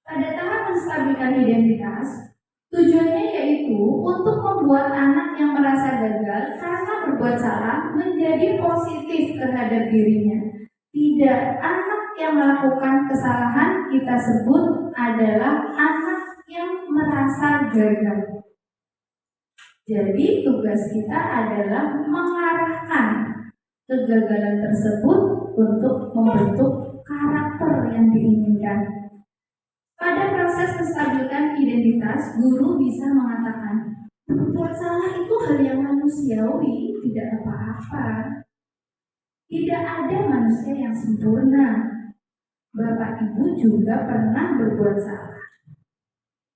Pada tahap menstabilkan identitas, tujuannya yaitu untuk membuat anak yang merasa gagal karena berbuat salah menjadi positif terhadap dirinya. Tidak, anak yang melakukan kesalahan kita sebut adalah anak yang merasa gagal. Jadi tugas kita adalah mengarahkan kegagalan tersebut untuk membentuk karakter yang diinginkan. Pada proses menstabilkan identitas, guru bisa mengatakan, berbuat salah itu hal yang manusiawi, tidak apa-apa. Tidak ada manusia yang sempurna. Bapak Ibu juga pernah berbuat salah.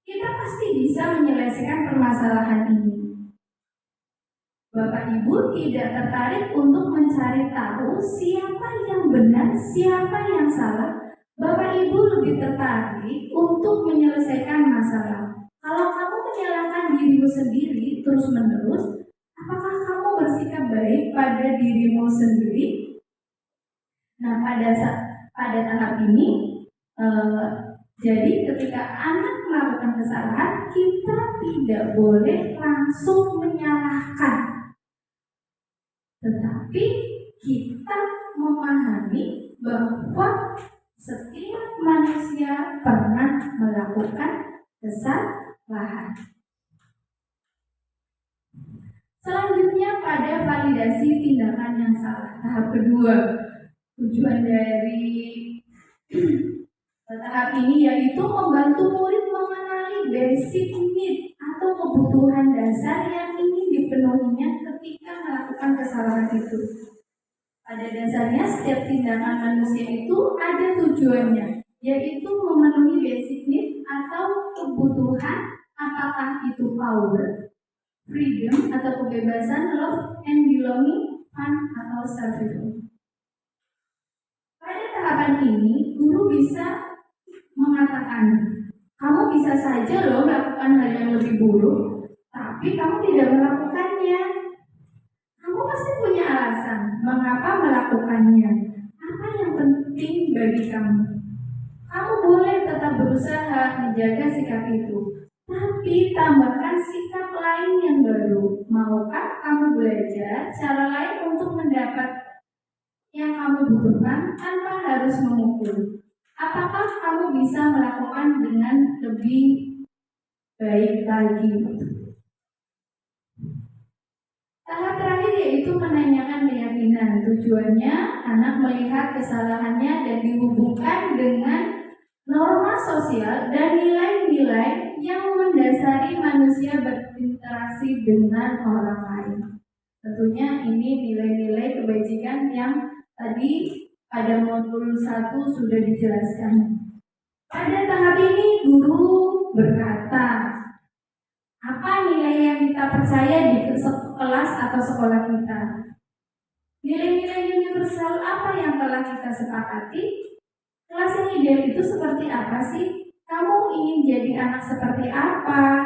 Kita pasti bisa menyelesaikan permasalahan ini. Bapak Ibu tidak tertarik untuk mencari tahu siapa yang benar, siapa yang salah. Bapak Ibu lebih tertarik untuk menyelesaikan masalah. Kalau kamu menyalahkan dirimu sendiri terus-menerus, apakah kamu bersikap baik pada dirimu sendiri? Nah, pada tahap ini, jadi ketika anak melakukan kesalahan, kita tidak boleh langsung menyalahkan, tetapi kita memahami bahwa setiap manusia pernah melakukan kesalahan. Selanjutnya pada validasi tindakan yang salah. Tahap kedua, tujuan dari tahap ini yaitu membantu murid mengenali basic need atau kebutuhan dasar yang ingin dipenuhinya ketika melakukan kesalahan itu. Pada dasarnya setiap tindakan manusia itu ada tujuannya, yaitu memenuhi basic need atau kebutuhan, apakah itu power, freedom atau kebebasan, love and belonging, fun atau survival. Pada tahapan ini, guru bisa mengatakan, kamu bisa saja loh melakukan hal yang lebih buruk, tapi kamu tidak melakukannya. Kamu pasti punya alasan mengapa melakukannya. Apa yang penting bagi kamu? Kamu boleh tetap berusaha menjaga sikap itu, tapi tambahkan sikap lain yang baru. Maukah kamu belajar cara lain untuk mendapat yang kamu butuhkan tanpa harus memukul? Apakah kamu bisa melakukan dengan lebih baik lagi? Tahap terakhir yaitu menanyakan keyakinan. Tujuannya anak melihat kesalahannya dan dihubungkan dengan norma sosial dan nilai-nilai yang mendasari manusia berinteraksi dengan orang lain. Tentunya ini nilai-nilai kebajikan yang tadi pada modul 1 sudah dijelaskan. Pada tahap ini guru berkata, apa nilai yang kita percaya di kelas atau sekolah kita? Nilai-nilai universal apa yang telah kita sepakati? Kelas yang ideal itu seperti apa sih? Kamu ingin jadi anak seperti apa?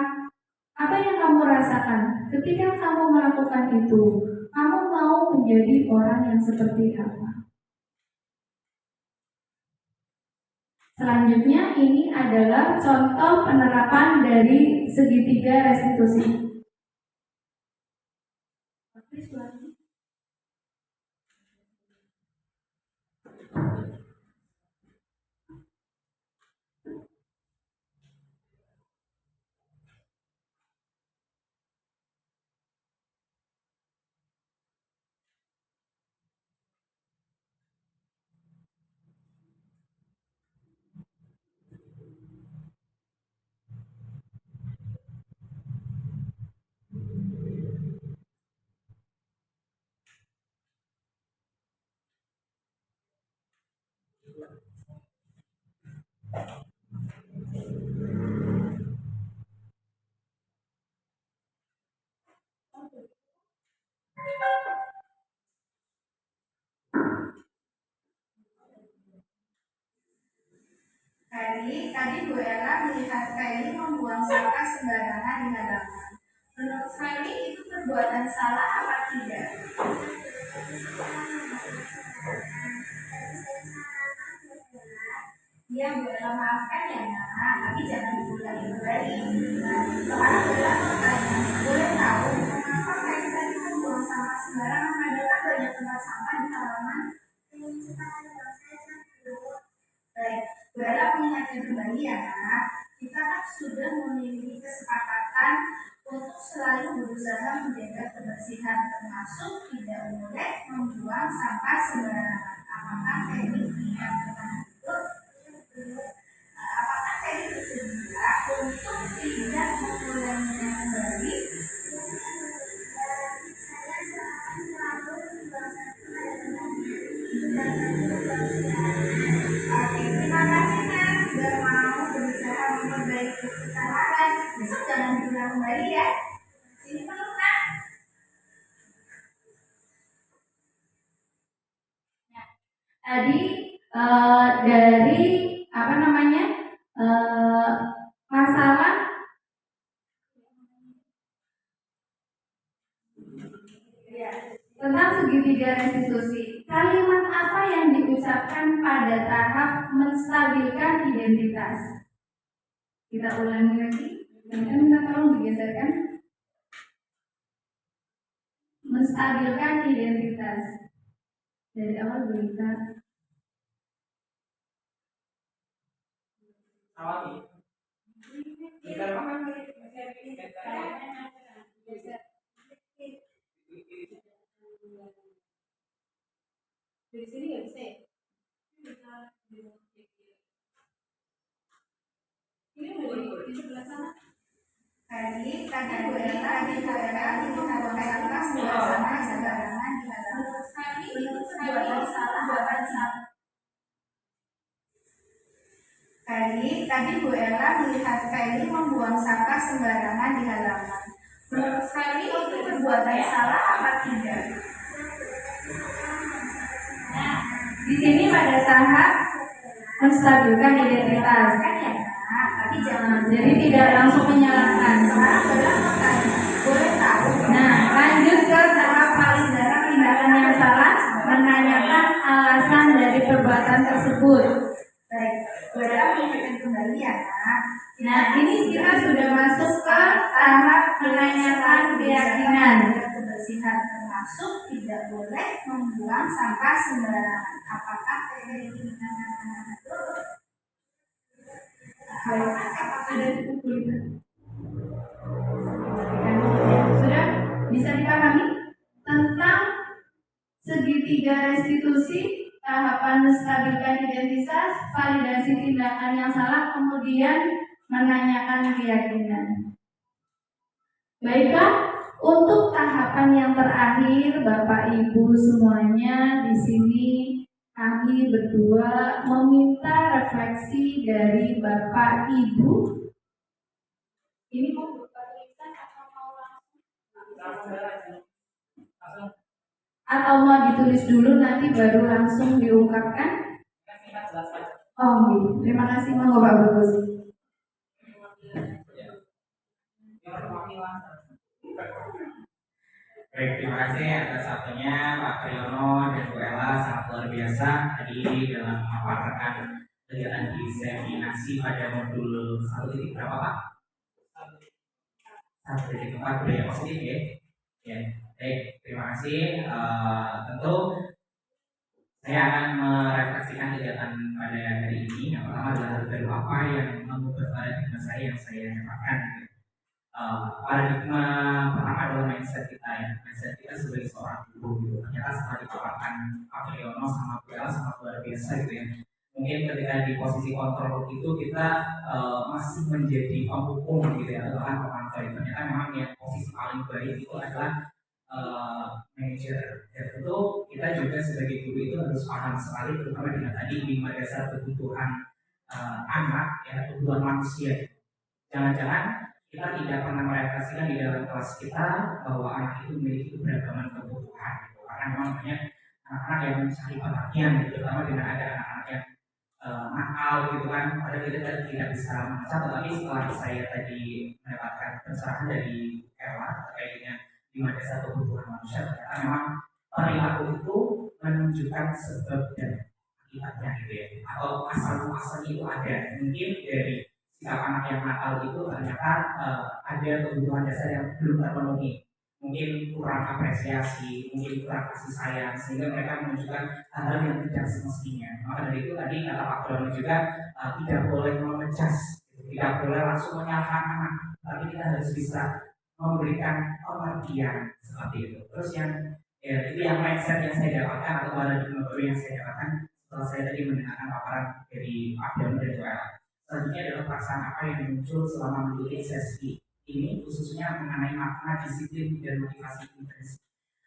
Apa yang kamu rasakan ketika kamu melakukan itu? Kamu mau menjadi orang yang seperti apa? Selanjutnya ini adalah contoh penerapan dari segitiga restitusi. Tadi Bu Ella melihat Feli membuang sampah sembarangan di halaman. Menurut Feli itu perbuatan salah apa tidak? Iya Bu Ella, maafkan ya nak, tapi jangan diulangi kembali. Sekarang Bu Ella mau tanya, boleh tahu mengapa Feli tadi membuang sampah sembarangan padahal banyak tempat sampah di halaman? Baik, Bu Ella mengingatkan kembali ya nak, kita kan sudah memiliki kesepakatan untuk selalu berusaha menjaga kebersihan, termasuk tidak boleh membuang sampah sembarangan. Apakah Feli mengingatkan itu? Apakah Feli bersedia untuk tidak mengulanginya kembali? Oke, terima kasih Mas sudah mau berusaha memperbaiki kesalahan. Besok jangan diulang kembali ya. Sini peluk nak. Tadi dari apa namanya masalah ya, tentang segitiga restitusi. Kalimat apa yang diucapkan pada tahap menstabilkan identitas? Kita ulangi lagi. Minta tolong digeserkan. Menstabilkan identitas. Dari awal berita. Awali. Bisa makan? Dari sini nggak bisa ya? Ini udah di sebelah sana. Tadi Bu Ella dikatakan itu sampah sembarangan di halaman. Menurut perbuatan salah. Tadi Bu Ella melihat Feli membuang sampah sembarangan di halaman. Menurut Feli itu perbuatan salah apa tidak? Nah, di sini pada tahap menstabilkan identitas. Kan ya, tapi jangan Jadi tidak langsung menyalahkan. sekarang boleh tahu. Nah, lanjut ke tahap paling dalam tindakan yang salah, menanyakan alasan dari perbuatan tersebut. Baik, Bu Ella mengingatkan kembali ya, Nak. Nah, ini kita sudah masuk ke tahap menanyakan keyakinan. Kebersihan termasuk tidak boleh membuang sampah sembarangan. Apakah Feli ini Sudah bisa dipahami tentang segitiga restitusi, tahapan menstabilkan identitas, validasi tindakan yang salah, kemudian menanyakan keyakinan. Baiklah, untuk tahapan yang terakhir, Bapak Ibu semuanya di sini kami berdua meminta refleksi dari Bapak Ibu. Ini mau berupa tulisan atau mau mau ditulis dulu nanti baru langsung diungkapkan? Oh gitu. Terima kasih monggo Pak Bagus. Baik, terima kasih atas waktunya Pak Triyono dan Bu Ella, sangat luar biasa tadi dalam memaparkan kegiatan diseminasi pada modul 1.4 Pak? 1.4 budaya positif ya. Ya, baik, terima kasih. Tentu saya akan merefleksikan kegiatan pada hari ini. Yang pertama adalah hal baru apa yang mengubah paradigma saya yang saya dapatkan. Paradigma pertama adalah mindset kita ya. Mindset kita sebagai seorang guru gitu. Ternyata setelah dipaparkan Pak Triyono sama Bu Ella sangat luar biasa gitu ya. Mungkin ketika di posisi kontrol itu kita masih menjadi penghukum gitu ya, atau bahkan pemantau. Ternyata memang yang posisi paling baik itu adalah manajer. Dan tentu kita juga sebagai guru itu harus paham sekali, terutama dengan tadi 5 dasar kebutuhan anak ya, kebutuhan manusia. Jangan-jangan kita tidak pernah merefleksikan di dalam kelas kita bahwa anak itu memiliki keberagaman kebutuhan gitu. Karena memang banyak anak-anak yang mencari perhatian gitu, terutama dengan ada anak-anak yang nakal gitu kan, padahal kita tidak bisa membaca. Tetapi setelah saya tadi mendapatkan pencerahan dari Ella terkait dengan 5 dasar kebutuhan manusia, ternyata memang perilaku itu menunjukkan sebab dan akibatnya gitu ya, atau asal-muasalnya itu ada. Mungkin dari sikap anak yang nakal itu ternyata ada kebutuhan dasar yang belum terpenuhi, mungkin kurang apresiasi, mungkin kurang kasih sayang, sehingga mereka menunjukkan hal-hal yang tidak semestinya. Maka dari itu tadi kata Pak Brono juga tidak boleh memecah, tidak boleh langsung menyalahkan anak, tapi kita harus bisa memberikan pengertian seperti itu. Terus yang itu yang mindset yang saya dapatkan atau paradigma baru yang saya dapatkan setelah saya tadi mendengarkan paparan dari Pak Brono dan Bu Ella. Selanjutnya adalah perasaan apa yang muncul selama mengikuti sesi ini, khususnya mengenai makna disiplin dan motivasi intensif.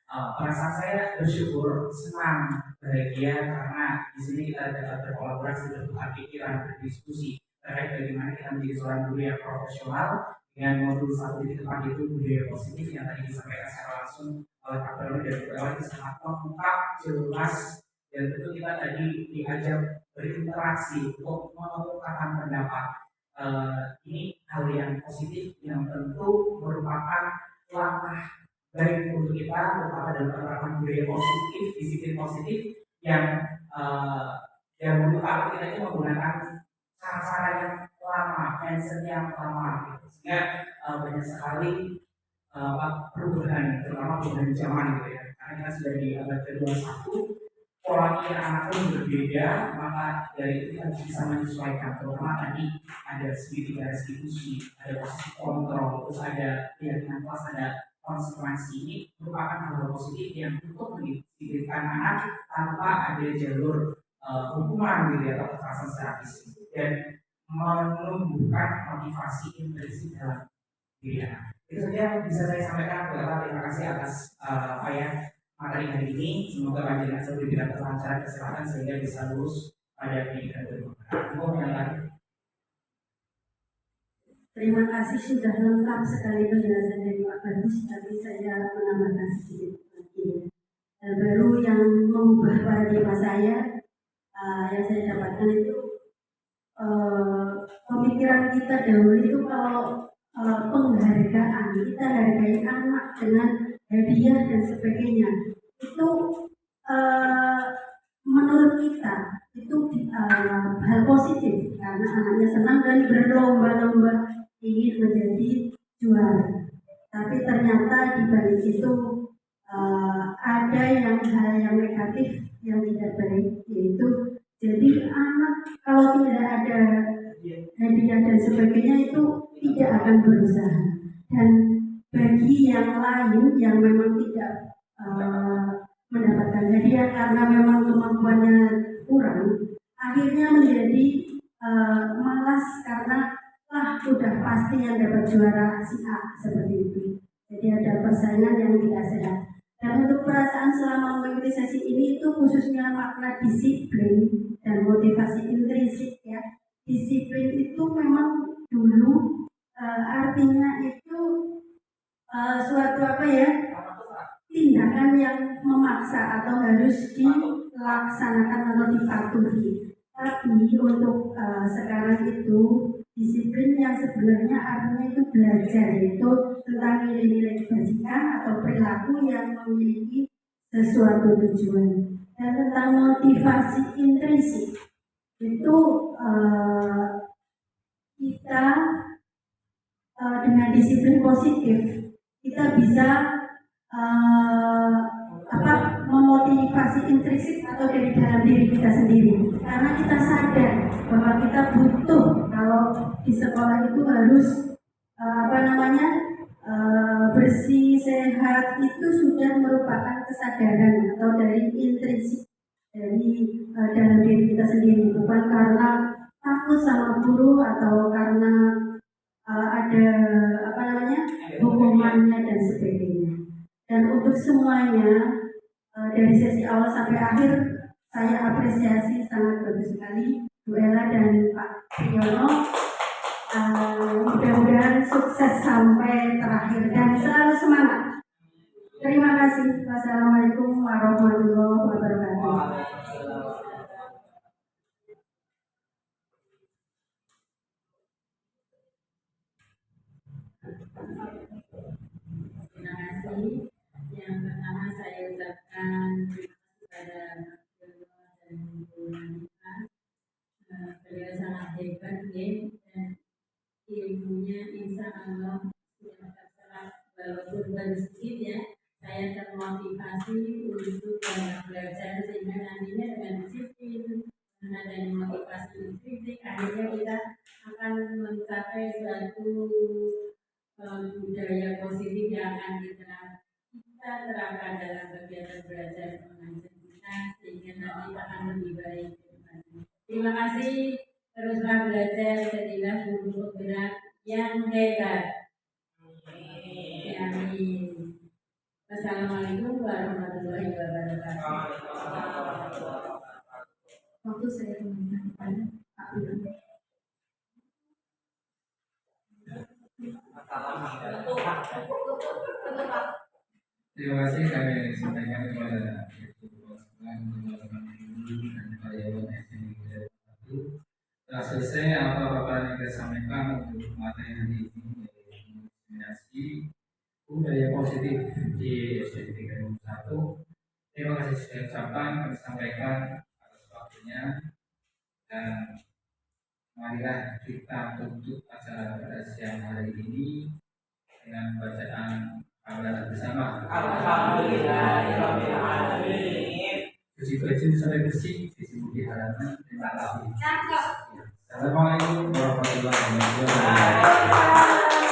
Perasaan saya bersyukur, senang, bahagia karena di sini kita dapat berkolaborasi, bertukar pikiran, berdiskusi terkait bagaimana kita menjadi seorang guru yang profesional dengan modul 1.4 itu budaya positif yang tadi disampaikan secara langsung oleh Pak Brono dan Bu Ella itu sangat lengkap, jelas, dan tentu kita tadi diajak berinteraksi untuk mengemukakan pendapat. Ini hal yang positif yang tentu merupakan langkah baik untuk kita, terutama dalam penerapan budaya positif, disiplin positif yang dahulu kala kita itu menggunakan cara-cara yang lama, mindset yang lama, gitu. Sehingga banyak sekali perubahan, terutama perubahan zaman gitu ya. Karena kita sudah di abad ke-21, pola pikir anak pun berbeda, maka dari itu kita bisa menyesuaikan. Terutama tadi ada segitiga restitusi, ada posisi kontrol, terus ada keyakinan kelas, ada konsekuensi ini merupakan hal positif yang untuk mendisiplinkan anak tanpa ada jalur hukuman gitu ya, atau kekerasan secara fisik, dan menumbuhkan motivasi intrinsik dalam diri anak. Itu saja bisa saya sampaikan. Terima kasih atas materi hari ini. Semoga panjenengan selalu diberikan kelancaran kesehatan sehingga bisa lulus pada pendidikan berikutnya. Terima kasih sudah lengkap sekali penjelasan dari Pak Bagus, tapi saya menambahkan sedikit lagi. Baru yang mengubah paradigma saya, yang saya dapatkan itu pemikiran kita dahulu itu kalau penghargaan, kita hargai anak dengan hadiah dan sebagainya, itu menurut kita itu hal positif karena anaknya senang dan berlomba-lomba ingin menjadi juara. Tapi ternyata di balik itu ada hal yang negatif yang tidak baik, yaitu jadi anak kalau tidak ada hadiah dan sebagainya itu tidak akan berusaha. Dan bagi yang lain yang memang tidak mendapatkan hadiah karena memang kemampuannya kurang, akhirnya menjadi malas karena udah pasti yang dapat juara si A, seperti itu. Jadi ada persaingan yang tidak sehat. Dan untuk perasaan selama mengikuti sesi ini itu khususnya makna disiplin dan motivasi intrinsik ya. Disiplin itu memang dulu artinya itu suatu tindakan yang memaksa atau harus dilaksanakan atau dipatuhi. Tapi untuk sekarang itu disiplin yang sebenarnya artinya itu belajar, yaitu tentang nilai-nilai kebajikan atau perilaku yang memiliki sesuatu tujuan. Dan tentang motivasi intrinsik itu kita dengan disiplin positif kita bisa memotivasi intrinsik atau dari dalam diri kita sendiri, karena kita sadar bahwa kita butuh, kalau di sekolah itu harus bersih, sehat, itu sudah merupakan kesadaran atau dari intrinsik dari dalam diri kita sendiri, bukan karena takut sama guru atau karena ada hukumannya dan sebagainya. Dan untuk semuanya dari sesi awal sampai akhir saya apresiasi, sangat bagus sekali Bu Ella dan Pak Priyono. Mudah-mudahan sukses sampai terakhir dan selalu semangat. Terima kasih. Wassalamualaikum warahmatullahi wabarakatuh. Terima kasih. Yang pertama saya ucapkan terima kasih kepada Mas Yono dan Bu Monika. Beliau sangat hebat dan ilmunya insya Allah sudah terserap, walaupun baru sedikit ya. Saya termotivasi untuk banyak belajar sehingga nantinya dengan disiplin dan motivasi intrinsik akhirnya kita akan mencapai suatu budaya positif yang akan kita terapkan dalam kegiatan belajar mengajar kita sehingga nanti akan lebih baik. Terima kasih, teruslah belajar, jadilah guru penggerak yang hebat. Amin. Wassalamualaikum warahmatullahi wabarakatuh. Waktu saya kembalikan kepada Pak Budi. Terima kasih kami sampaikan kepada teman-teman guru dan karyawan SMK dari satu. Setelah selesai apa-apa yang kita sampaikan untuk materi hari ini, yaitu diskriminasi budaya positif di SMK 1. Terima kasih sudah ucapkan, kami sampaikan atas waktunya, dan marilah kita tutup acara pada siang hari ini dengan bacaan hafalan bersama. Alhamdulillahirabbil alamin. Puji baju sampai bersih, disebut di halaman. Terima kasih. Assalamualaikum warahmatullahi wabarakatuh.